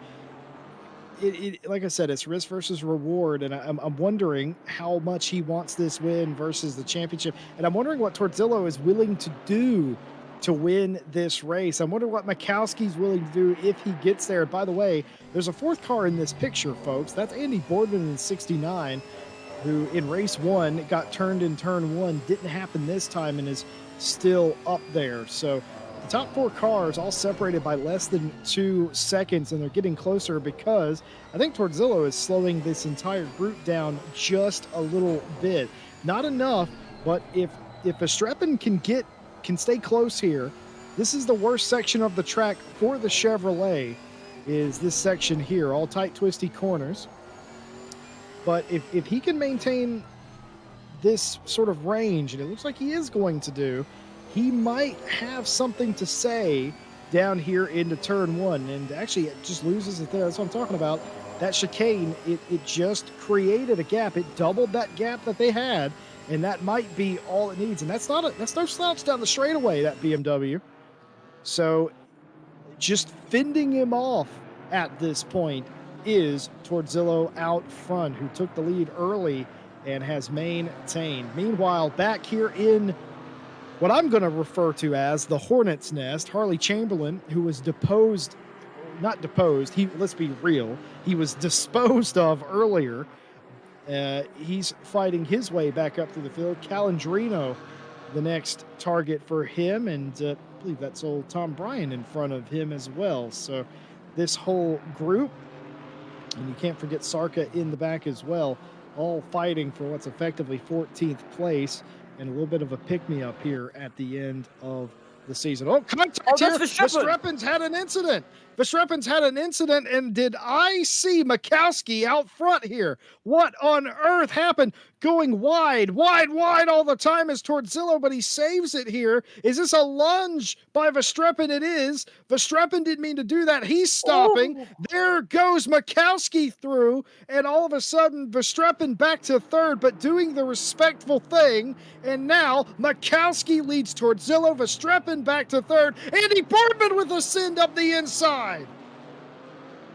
it like I said, it's risk versus reward, and I'm wondering how much he wants this win versus the championship, and I'm wondering what Torzillo is willing to do to win this race. I'm wondering what Mikowski's willing to do if he gets there. And by the way, there's a 4th car in this picture, folks. That's Andy Boardman in 69, who in race 1 got turned in turn 1. Didn't happen this time and is still up there. So the top 4 cars all separated by less than 2 seconds, and they're getting closer because I think Torzillo is slowing this entire group down just a little bit. Not enough, but if Verstappen can stay close here, this is the worst section of the track for the Chevrolet, is this section here, all tight, twisty corners. But if he can maintain this sort of range, and it looks like he is going to do, he might have something to say down here into turn 1. And actually, it just loses it there. That's what I'm talking about. That chicane, it just created a gap. It doubled that gap that they had, and that might be all it needs. And that's no slouch down the straightaway, that BMW. So just fending him off at this point is Torzillo out front, who took the lead early and has maintained. Meanwhile, back here in what I'm going to refer to as the Hornet's Nest, Harley Chamberlain, who was let's be real, he was disposed of earlier. He's fighting his way back up through the field. Calandrino, the next target for him, and I believe that's old Tom Bryan in front of him as well. So this whole group, and you can't forget Sarka in the back as well, all fighting for what's effectively 14th place, and a little bit of a pick-me-up here at the end of the season. Oh, contact here. Verstappen's had an incident. Verstappen's had an incident, and did I see Mikowski out front here? What on earth happened? Going wide all the time is Torzillo, but he saves it here. Is this a lunge by Verstappen? It is. Verstappen didn't mean to do that. He's stopping. Oh. There goes Mikowski through, and all of a sudden, Verstappen back to 3rd, but doing the respectful thing, and now Mikowski leads Torzillo, Verstappen back to 3rd, Andy Boardman with a send up the inside.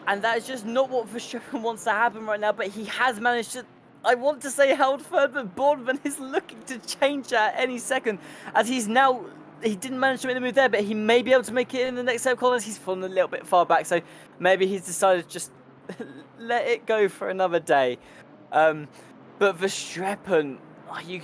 And that is just not what Verstappen wants to happen right now, but he has managed to I want to say held third, but Boardman is looking to change that any second, as he didn't manage to make the move there, but he may be able to make it in the next set of corners. He's fallen a little bit far back, so maybe he's decided to just let it go for another day. But Verstappen, you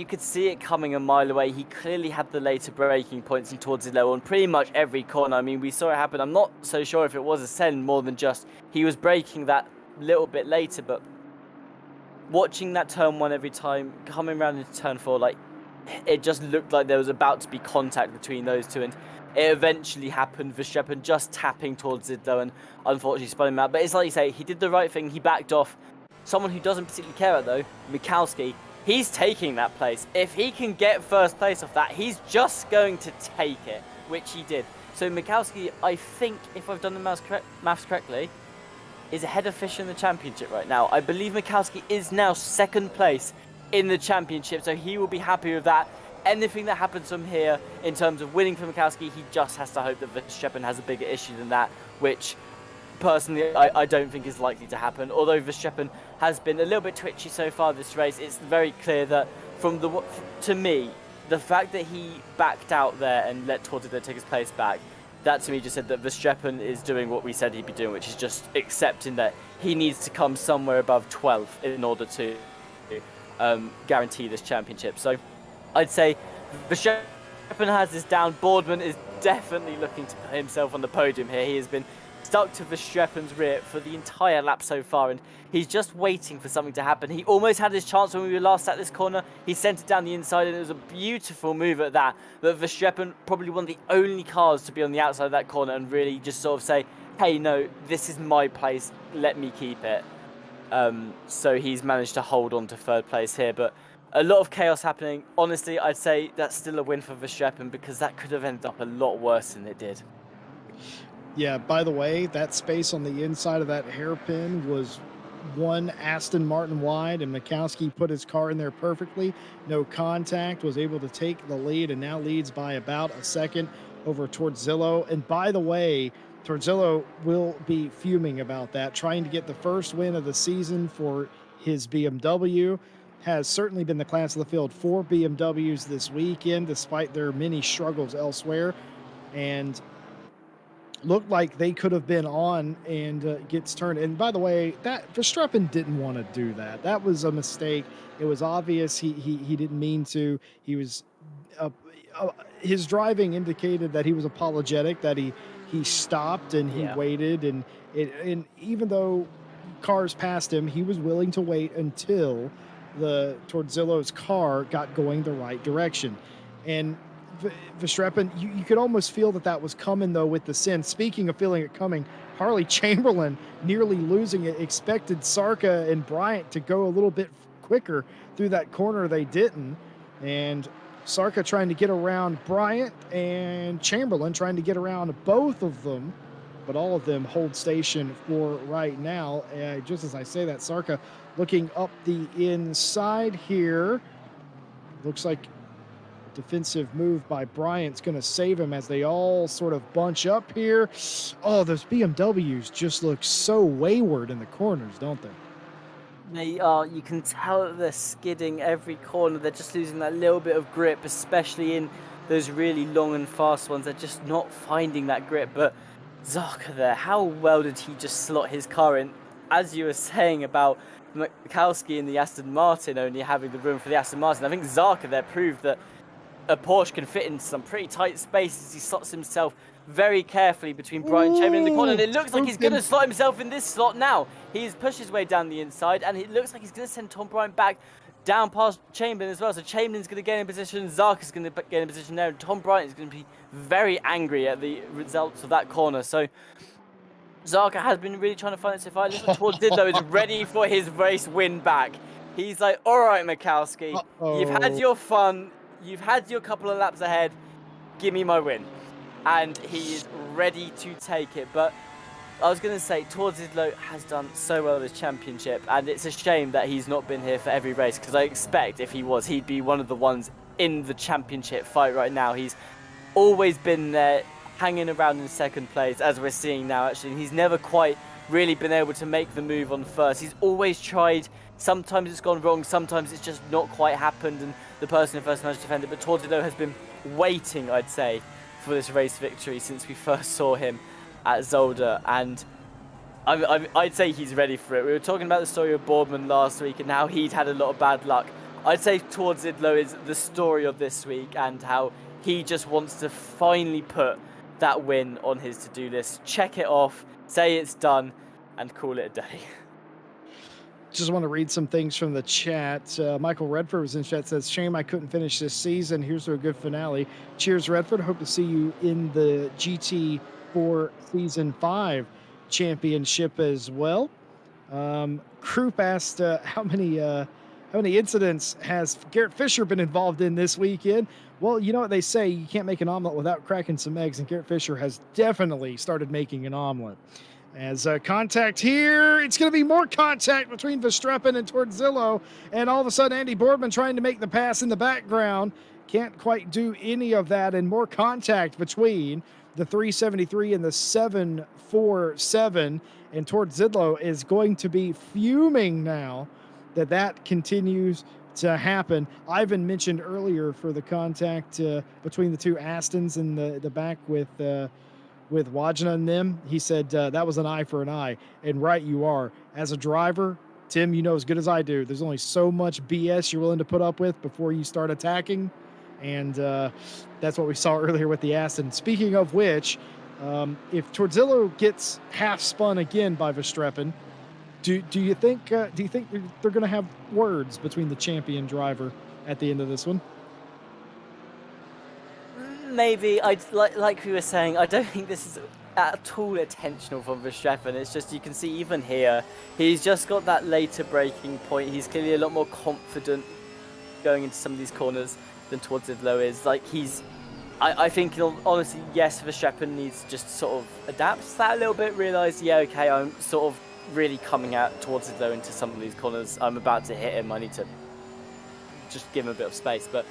could see it coming a mile away. He clearly had the later braking points and towards the low on pretty much every corner. I mean, we saw it happen. I'm not so sure if it was a send more than just he was braking that little bit later, but watching that turn 1 every time, coming around into turn 4, like, it just looked like there was about to be contact between those two, and it eventually happened. Verstappen just tapping towards Zidlo and unfortunately spun him out. But it's like you say, he did the right thing. He backed off. Someone who doesn't particularly care, though, Mikowski, he's taking that place. If he can get first place off that, he's just going to take it, which he did. So Mikowski, I think, if I've done the maths correctly, is ahead of Fisher in the championship right now. I believe Mikowski is now second place in the championship, so he will be happy with that. Anything that happens from here in terms of winning for Mikowski, he just has to hope that Verstappen has a bigger issue than that, which personally I don't think is likely to happen. Although Verstappen has been a little bit twitchy so far this race, it's very clear that to me, the fact that he backed out there and let Tortilla take his place back, that to me just said that Verstappen is doing what we said he'd be doing, which is just accepting that he needs to come somewhere above 12th in order to guarantee this championship. So I'd say Verstappen has this down. Boardman is definitely looking to put himself on the podium here. He has been stuck to Verstappen's rear for the entire lap so far, and he's just waiting for something to happen. He almost had his chance when we were last at this corner. He sent it down the inside, and it was a beautiful move at that. But Verstappen, probably one of the only cars to be on the outside of that corner and really just sort of say, hey, no, this is my place, let me keep it. So he's managed to hold on to third place here, but a lot of chaos happening. Honestly, I'd say that's still a win for Verstappen, because that could have ended up a lot worse than it did. Yeah, by the way, that space on the inside of that hairpin was one Aston Martin wide, and Mikowski put his car in there perfectly. No contact, was able to take the lead, and now leads by about a second over Torzillo. And by the way, Torzillo will be fuming about that, trying to get the first win of the season for his BMW. Has certainly been the class of the field for BMWs this weekend, despite their many struggles elsewhere. And looked like they could have been on, and gets turned. And by the way, that Verstappen didn't want to do that. That was a mistake. It was obvious he didn't mean to. He was his driving indicated that he was apologetic, that he stopped and he waited, and even though cars passed him, he was willing to wait until Torzillo's car got going the right direction. And Verstappen, you could almost feel that was coming, though, with the sin. Speaking of feeling it coming, Harley Chamberlain nearly losing it, expected Sarka and Bryant to go a little bit quicker through that corner. They didn't. And Sarka trying to get around Bryant, and Chamberlain trying to get around both of them. But all of them hold station for right now. Just as I say that, Sarka looking up the inside here. Looks like defensive move by Bryant's going to save him as they all sort of bunch up here. Oh, those BMWs just look so wayward in the corners, don't they? They are. You can tell that they're skidding every corner. They're just losing that little bit of grip, especially in those really long and fast ones. They're just not finding that grip. But Zarka there, how well did he just slot his car in? As you were saying about Mikowski and the Aston Martin only having the room for the Aston Martin, I think Zarka there proved that a Porsche can fit into some pretty tight spaces. He slots himself very carefully between Brian Chamberlain in the corner, and it looks like he's going to slot himself in this slot now. He's pushed his way down the inside, and it looks like he's going to send Tom Bryant back down past Chamberlain as well. So Chamberlain's going to get in position, Zarka's going to get in position there, and Tom Bryant is going to be very angry at the results of that corner. So Zarka has been really trying to find it so far. Listen towards Didlo is ready for his race win back. He's like, all right, Mikowski, you've had your fun. You've had your couple of laps ahead. Give me my win. And he is ready to take it. But I was going to say, Torzillo has done so well this championship, and it's a shame that he's not been here for every race, because I expect if he was, he'd be one of the ones in the championship fight right now. He's always been there, hanging around in second place, as we're seeing now, actually. And he's never quite really been able to make the move on first. He's always tried Sometimes it's gone wrong, sometimes it's just not quite happened, and the person who first managed to defend it. But Torzillo has been waiting, I'd say, for this race victory since we first saw him at Zolder, and I'd say he's ready for it. We were talking about the story of Boardman last week and how he'd had a lot of bad luck. I'd say Torzillo is the story of this week, and how he just wants to finally put that win on his to-do list, check it off, say it's done, and call it a day. Just want to read some things from the chat. Michael Redford was in chat, says, shame I couldn't finish this season. Here's to a good finale. Cheers, Redford. Hope to see you in the GT4 Season 5 championship as well. Croup asked, how many incidents has Garrett Fisher been involved in this weekend? Well, you know what they say, you can't make an omelet without cracking some eggs, and Garrett Fisher has definitely started making an omelet. As contact here, it's going to be more contact between Verstappen and Torzillo, and all of a sudden Andy Boardman trying to make the pass in the background. Can't quite do any of that, and more contact between the 373 and the 747, and Torzillo is going to be fuming now that continues to happen. Ivan mentioned earlier for the contact between the two Astons in the back with Wajna and them, he said that was an eye for an eye. And right you are. As a driver, Tim, you know as good as I do, there's only so much BS you're willing to put up with before you start attacking. And that's what we saw earlier with the Aston. Speaking of which, if Torzillo gets half spun again by Verstappen, do you think they're going to have words between the champion driver at the end of this one? Maybe. Like we were saying, I don't think this is at all intentional from Verstappen. It's just, you can see even here, he's just got that later braking point. He's clearly a lot more confident going into some of these corners than Torzillo is. Like, I think honestly, yes, Verstappen needs to just sort of adapt to that a little bit, realise, yeah, okay, I'm sort of really coming out Torzillo into some of these corners. I'm about to hit him. I need to just give him a bit of space. But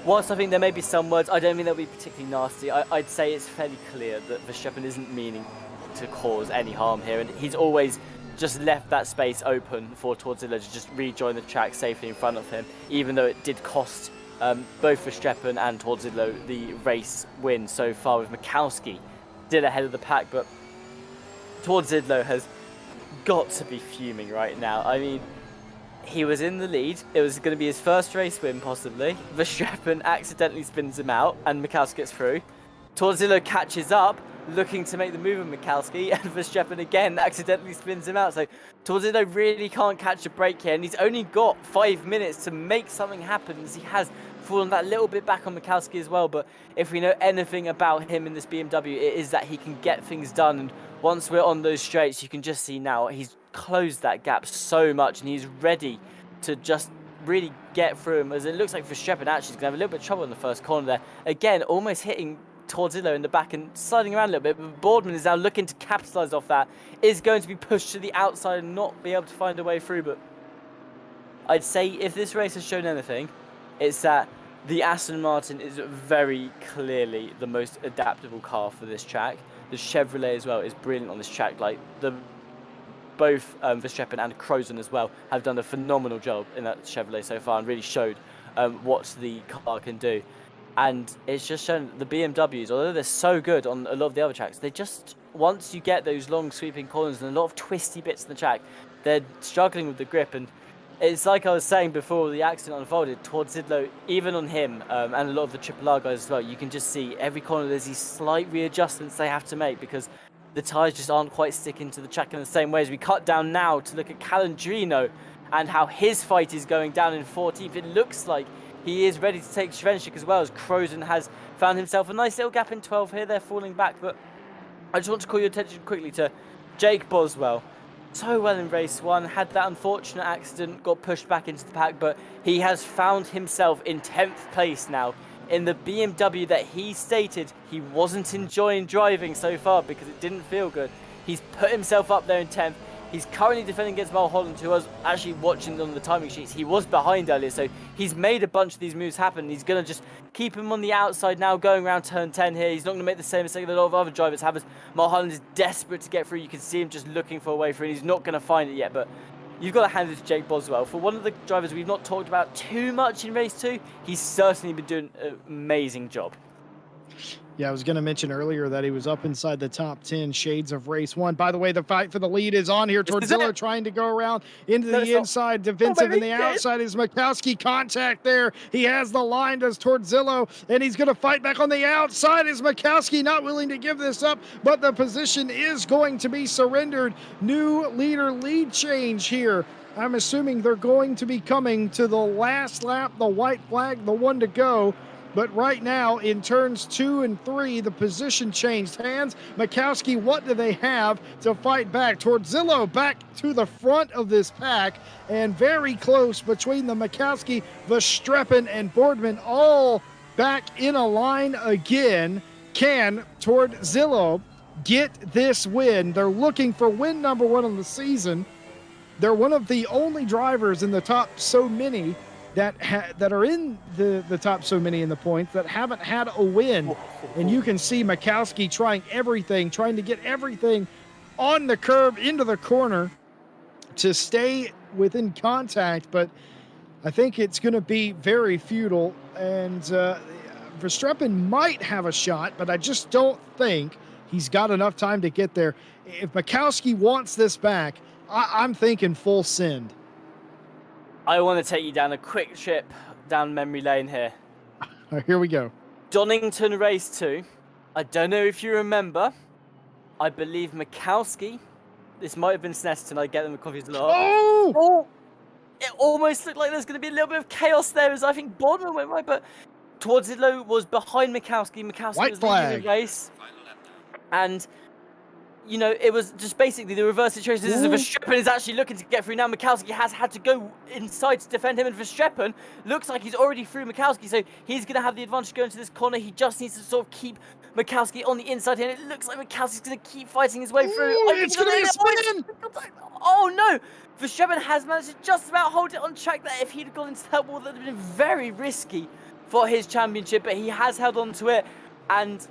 whilst I think there may be some words, I don't think they'll be particularly nasty. I'd say it's fairly clear that Verstappen isn't meaning to cause any harm here, and he's always just left that space open for Torzillo to just rejoin the track safely in front of him, even though it did cost both Verstappen and Torzillo the race win so far, with Mikowski still ahead of the pack. But Torzillo has got to be fuming right now. I mean, he was in the lead. It was going to be his first race win, possibly. Verstappen accidentally spins him out, and Mikowski gets through. Torzillo catches up, looking to make the move of Mikowski, and Verstappen again accidentally spins him out. So Torzillo really can't catch a break here, and he's only got 5 minutes to make something happen, as he has fallen that little bit back on Mikowski as well. But if we know anything about him in this BMW, it is that he can get things done, and once we're on those straights, you can just see now he's closed that gap so much, and he's ready to just really get through him, as it looks like Verstappen actually is going to have a little bit of trouble in the first corner there. Again, almost hitting Torzillo in the back and sliding around a little bit, but Boardman is now looking to capitalise off that, is going to be pushed to the outside and not be able to find a way through. But I'd say if this race has shown anything, it's that the Aston Martin is very clearly the most adaptable car for this track. The Chevrolet as well is brilliant on this track. Like, both Verstappen and Crozen as well have done a phenomenal job in that Chevrolet so far, and really showed what the car can do. And it's just shown the BMWs, although they're so good on a lot of the other tracks, they just, once you get those long sweeping corners and a lot of twisty bits in the track, they're struggling with the grip. And it's like I was saying before the accident unfolded, Torzillo, even on him and a lot of the Triple R guys as well, you can just see every corner there's these slight readjustments they have to make, because the tyres just aren't quite sticking to the track in the same way. As we cut down now to look at Calandrino and how his fight is going down in 14th, it looks like he is ready to take Schwenschik as well, as Crozen has found himself a nice little gap in 12 here. They're falling back, but I just want to call your attention quickly to Jake Boswell. So well in race 1, had that unfortunate accident, got pushed back into the pack, but he has found himself in 10th place now in the BMW that he stated he wasn't enjoying driving so far because it didn't feel good. He's put himself up there in 10th. He's currently defending against Mulholland, who was actually watching on the timing sheets. He was behind earlier, so he's made a bunch of these moves happen. He's going to just keep him on the outside now, going around turn 10 here. He's not going to make the same mistake that a lot of other drivers have, as Mulholland is desperate to get through. You can see him just looking for a way through, and he's not going to find it yet. But you've got to hand it to Jake Boswell. For one of the drivers we've not talked about too much in race 2, he's certainly been doing an amazing job. Yeah, I was going to mention earlier that he was up inside the top 10 shades of race 1. By the way, the fight for the lead is on here. Torzillo trying to go around into the inside. Defensive and the outside is Mikowski. Contact there. He has the line, does Torzillo, and he's going to fight back on the outside. Is Mikowski not willing to give this up, but the position is going to be surrendered. New leader lead change here. I'm assuming they're going to be coming to the last lap, the white flag, the one to go. But right now, in turns 2 and 3, the position changed hands. Mikowski, what do they have to fight back? Torzillo back to the front of this pack, and very close between the Mikowski, Verstappen, and Boardman, all back in a line again. Can Torzillo get this win? They're looking for win number 1 of the season. They're one of the only drivers in the top so many that are in the top so many in the points that haven't had a win. And you can see Mikowski trying everything, trying to get everything on the curb into the corner to stay within contact, but I think it's going to be very futile, and Verstappen might have a shot, but I just don't think he's got enough time to get there. If Mikowski wants this back, I'm thinking full send. I want to take you down a quick trip down memory lane here. Here we go. Donington race 2. I don't know if you remember. I believe Mikowski. This might have been Snetterton. I get them confused a lot. Oh! It almost looked like there's going to be a little bit of chaos there, as I think Boardman went right, but Torzillo was behind Mikowski. Mikowski White was flag. leading the race, and you know, it was just basically the reverse situation. This is Verstappen is actually looking to get through now. Mikowski has had to go inside to defend him, and Verstappen looks like he's already through Mikowski, so he's going to have the advantage going to this corner. He just needs to sort of keep Mikowski on the inside here, and it looks like Mikowski's going to keep fighting his way through. It's going to be a spin! Oh no! Verstappen has managed to just about hold it on track there. If he'd have gone into that wall, that would have been very risky for his championship, but he has held on to it, and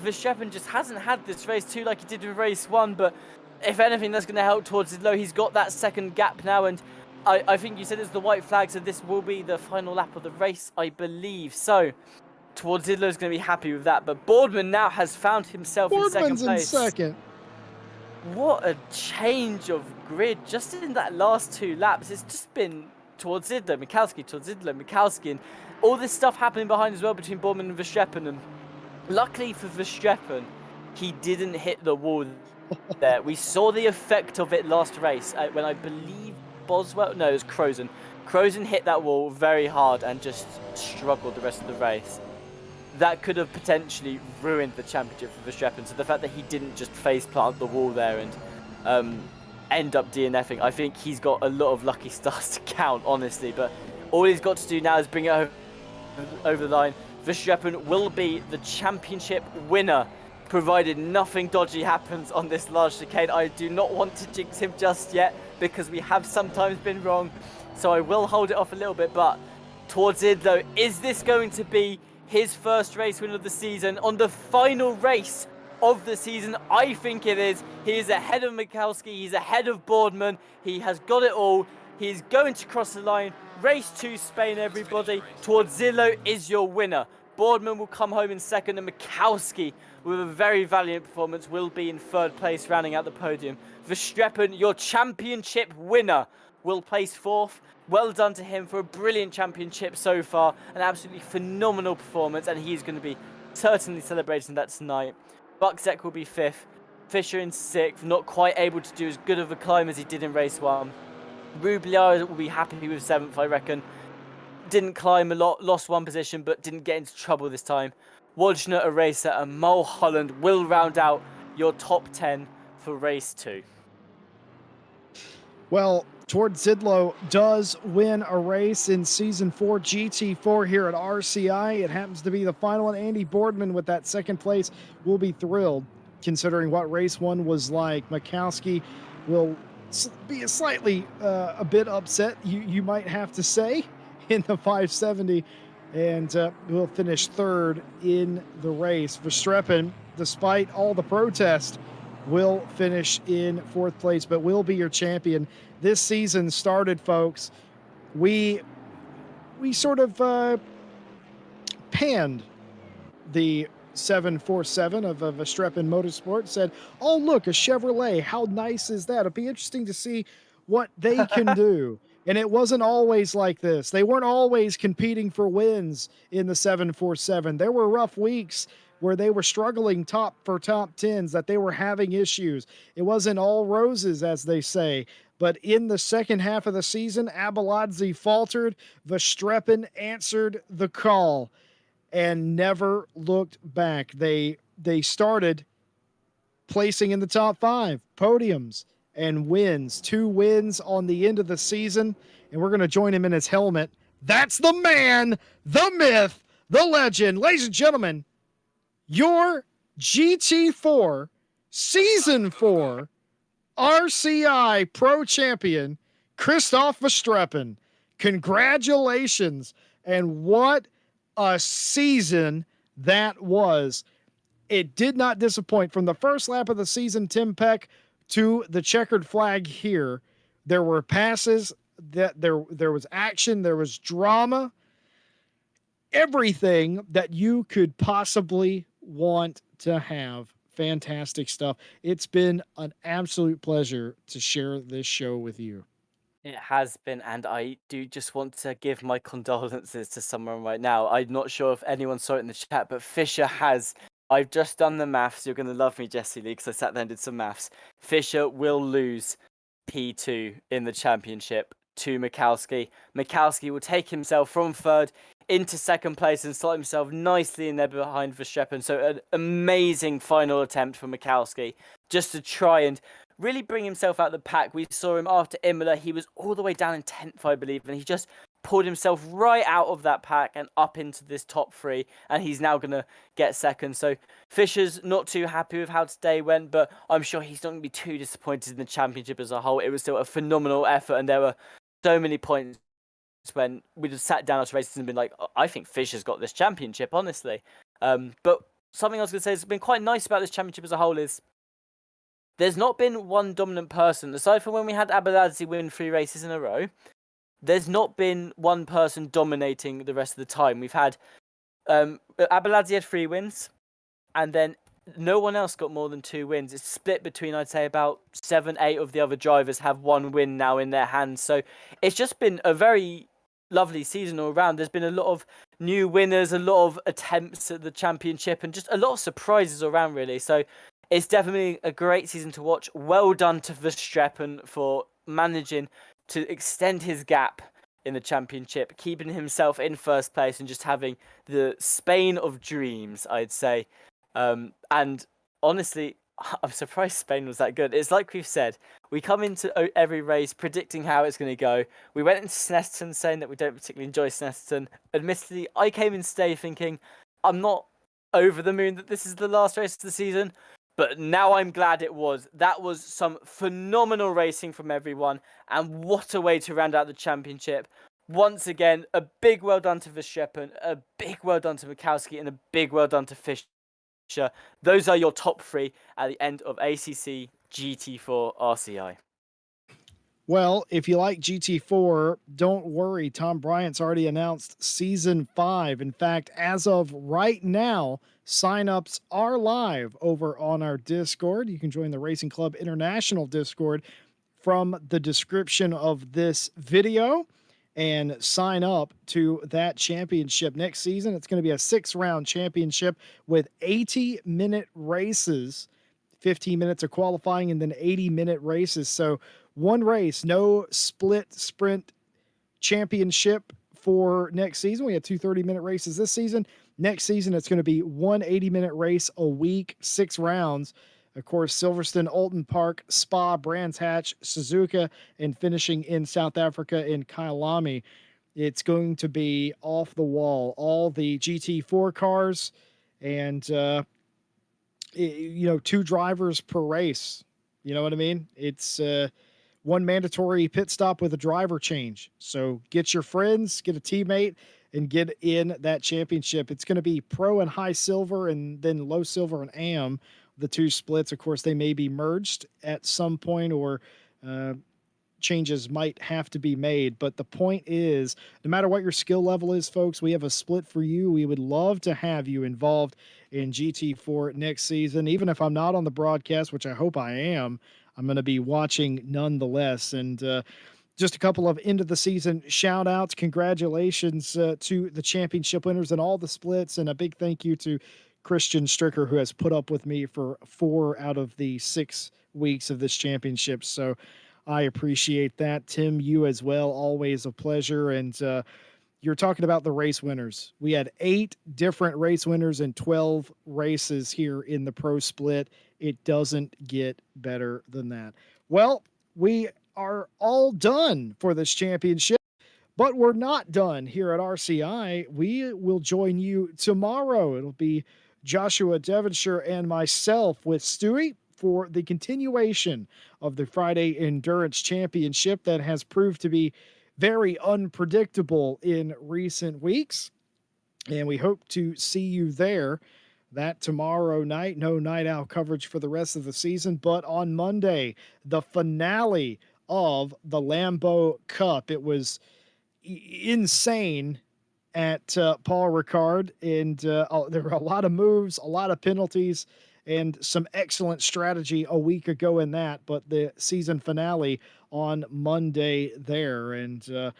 Verstappen just hasn't had this race 2 like he did with race 1, but if anything, that's going to help Torzillo. He's got that second gap now, and I think you said it's the white flag, so this will be the final lap of the race, I believe. So Torzillo is going to be happy with that, but Boardman now has found himself in second place. In second. What a change of grid just in that last 2 laps. It's just been Torzillo, Mikowski, and all this stuff happening behind as well between Boardman and Verstappen, and luckily for Verstappen, he didn't hit the wall there. We saw the effect of it last race when I believe Boswell, no, it was Crozen. Crozen hit that wall very hard and just struggled the rest of the race. That could have potentially ruined the championship for Verstappen. So the fact that he didn't just face plant the wall there and end up DNFing, I think he's got a lot of lucky stars to count, honestly. But all he's got to do now is bring it over the line. Verstappen will be the championship winner, provided nothing dodgy happens on this large chicane. I do not want to jinx him just yet, because we have sometimes been wrong, so I will hold it off a little bit. But Torzillo, is this going to be his first race win of the season on the final race of the season? I think it is. He is ahead of Mikowski, he's ahead of Boardman, he has got it all. He's going to cross the line. Race 2 Spain, everybody. Torzillo is your winner. Boardman will come home in second, and Mikowski, with a very valiant performance, will be in third place, rounding out the podium. Verstappen, your championship winner, will place 4th. Well done to him for a brilliant championship so far. An absolutely phenomenal performance, and he's going to be certainly celebrating that tonight. Buczek will be 5th. Fisher in 6th, not quite able to do as good of a climb as he did in race 1. Rubliar will be happy with 7th, I reckon. Didn't climb a lot, lost 1 position, but didn't get into trouble this time. Wojna, a racer, and Mulholland will round out your top 10 for race 2. Well, Torzillo does win a race in Season 4 GT4 here at RCI. It happens to be the final one. Andy Boardman with that second place will be thrilled, considering what race 1 was like. Mikowski will be slightly a bit upset, you might have to say, in the 570, and will finish 3rd in the race. Verstappen, despite all the protest, will finish in 4th place, but will be your champion. This season started, folks. We sort of panned the 747 of Verstappen Motorsport, said, "Oh, look, a Chevrolet. How nice is that? It'll be interesting to see what they can do." And it wasn't always like this. They weren't always competing for wins in the 747. There were rough weeks where they were struggling top 10s, that they were having issues. It wasn't all roses, as they say. But in the second half of the season, Abeladze faltered. Verstappen answered the call and never looked back. They started placing in the top 5, podiums and wins. 2 wins on the end of the season, and we're going to join him in his helmet. That's the man, the myth, the legend. Ladies and gentlemen, your GT4 Season 4 RCI Pro Champion, Christoph Verstappen. Congratulations, and what a season that was. It did not disappoint. From the first lap of the season, Tim Peck, to the checkered flag here, there were passes, that there was action, there was drama, everything that you could possibly want to have. Fantastic stuff. It's been an absolute pleasure to share this show with you. It has been, and I do just want to give my condolences to someone right now. I'm not sure if anyone saw it in the chat, but Fisher has. I've just done the maths. You're going to love me, Jesse Lee, because I sat there and did some maths. Fisher will lose P2 in the championship to Mikowski. Mikowski will take himself from 3rd into 2nd place and slot himself nicely in there behind Verstappen. So an amazing final attempt for Mikowski, just to try and really bring himself out of the pack. We saw him after Imola. He was all the way down in 10th, I believe, and he just pulled himself right out of that pack and up into this top 3, and he's now going to get 2nd. So Fisher's not too happy with how today went, but I'm sure he's not going to be too disappointed in the championship as a whole. It was still a phenomenal effort, and there were so many points when we just sat down after races and been like, I think Fisher's got this championship, honestly. But something I was going to say has been quite nice about this championship as a whole is there's not been one dominant person. Aside from when we had Abeladze win 3 races in a row, there's not been one person dominating the rest of the time. We've had Abeladze had 3 wins, and then no one else got more than 2 wins. It's split between, I'd say, about 7, 8 of the other drivers have 1 win now in their hands. So it's just been a very lovely season all around. There's been a lot of new winners, a lot of attempts at the championship, and just a lot of surprises all around, really. So it's definitely a great season to watch. Well done to Verstappen for managing to extend his gap in the championship, keeping himself in 1st place and just having the Spain of dreams, I'd say. And honestly, I'm surprised Spain was that good. It's like we've said, we come into every race predicting how it's going to go. We went into Snetterton saying that we don't particularly enjoy Snetterton. Admittedly, I came in today thinking I'm not over the moon that this is the last race of the season, but now I'm glad it was. That was some phenomenal racing from everyone, and what a way to round out the championship. Once again, a big well done to Verstappen, a big well done to Mikowski, and a big well done to Fisher. Those are your top 3 at the end of ACC GT4 RCI. Well, if you like GT4, don't worry. Tom Bryant's already announced Season 5. In fact, as of right now, signups are live over on our Discord. You can join the Racing Club International Discord from the description of this video and sign up to that championship next season. It's going to be a 6-round championship with 80-minute races, 15 minutes of qualifying, and then 80-minute races. So 1 race, no split sprint championship for next season. We had 2 30-minute races this season. Next season, it's going to be 1 80-minute race a week, 6 rounds. Of course, Silverstone, Alton Park, Spa, Brands Hatch, Suzuka, and finishing in South Africa in Kyalami. It's going to be off the wall. All the GT4 cars and, 2 drivers per race. You know what I mean? It's 1 mandatory pit stop with a driver change. So get your friends, get a teammate, and get in that championship. It's going to be pro and high silver and then low silver and AM the two splits. Of course, they may be merged at some point, or changes might have to be made. But the point is, no matter what your skill level is, folks, we have a split for you. We would love to have you involved in GT4 next season. Even if I'm not on the broadcast, which I hope I am, I'm going to be watching nonetheless. And just a couple of end of the season shout outs. Congratulations to the championship winners and all the splits. And a big thank you to Christian Stricker, who has put up with me for 4 out of the 6 weeks of this championship. So I appreciate that. Tim, you as well. Always a pleasure. And you're talking about the race winners. We had 8 different race winners and 12 races here in the pro split. It doesn't get better than that. Well, we are all done for this championship, but we're not done here at RCI. We will join you tomorrow. It'll be Joshua Devonshire and myself with Stewie for the continuation of the Friday Endurance Championship that has proved to be very unpredictable in recent weeks. And we hope to see you there. That tomorrow night, no night out coverage for the rest of the season, but on Monday, the finale of the Lambeau Cup. It was insane at Paul Ricard, and there were a lot of moves, a lot of penalties, and some excellent strategy a week ago in that, but the season finale on Monday there. And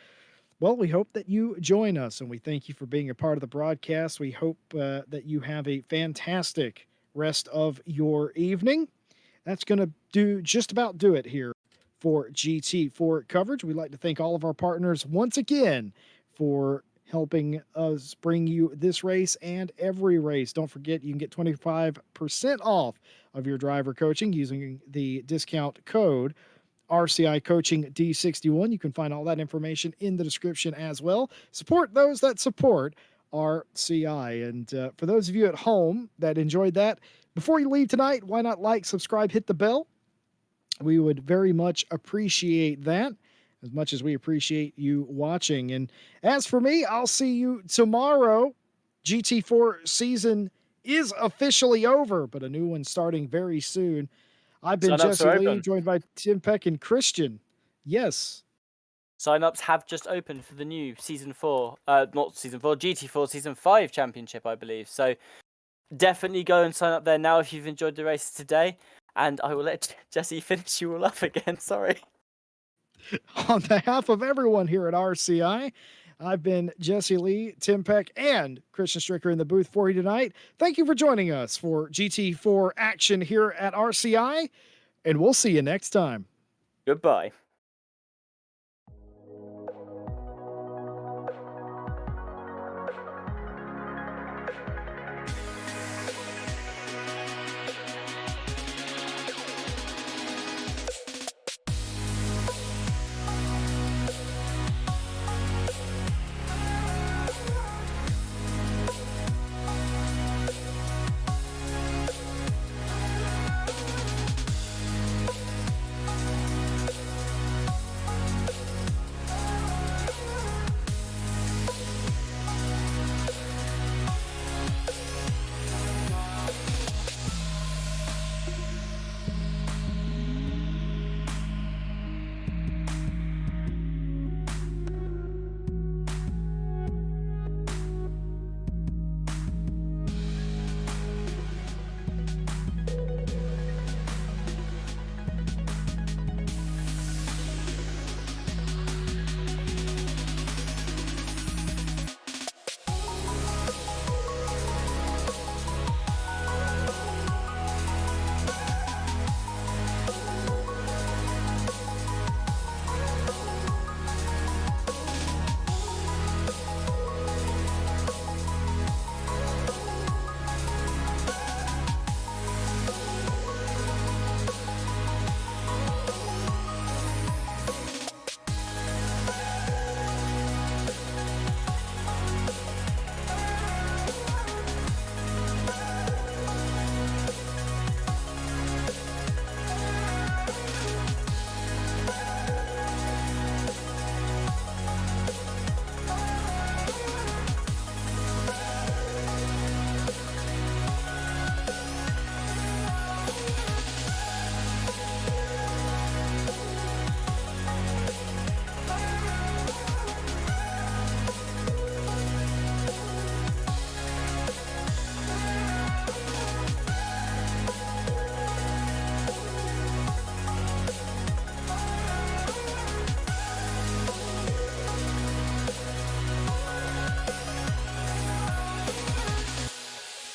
well, we hope that you join us, and we thank you for being a part of the broadcast. We hope that you have a fantastic rest of your evening. That's going to just about do it here for GT4 coverage. We'd like to thank all of our partners once again for helping us bring you this race and every race. Don't forget, you can get 25% off of your driver coaching using the discount code RCI Coaching D61. You can find all that information in the description as well. Support those that support RCI. And for those of you at home that enjoyed that, before you leave tonight, why not like, subscribe, hit the bell? We would very much appreciate that, as much as we appreciate you watching. And as for me, I'll see you tomorrow. GT4 season is officially over, but a new one starting very soon. I've been Jesse Lee, joined by Tim Peck and Christian. Yes. Sign-ups have just opened for the new Season 4, not Season 4, GT4 Season 5 Championship, I believe. So definitely go and sign up there now if you've enjoyed the race today. And I will let Jesse finish you all up again. Sorry. On behalf of everyone here at RCI, I've been Jesse Lee, Tim Peck, and Christian Stricker in the booth for you tonight. Thank you for joining us for GT4 action here at RCI, and we'll see you next time. Goodbye.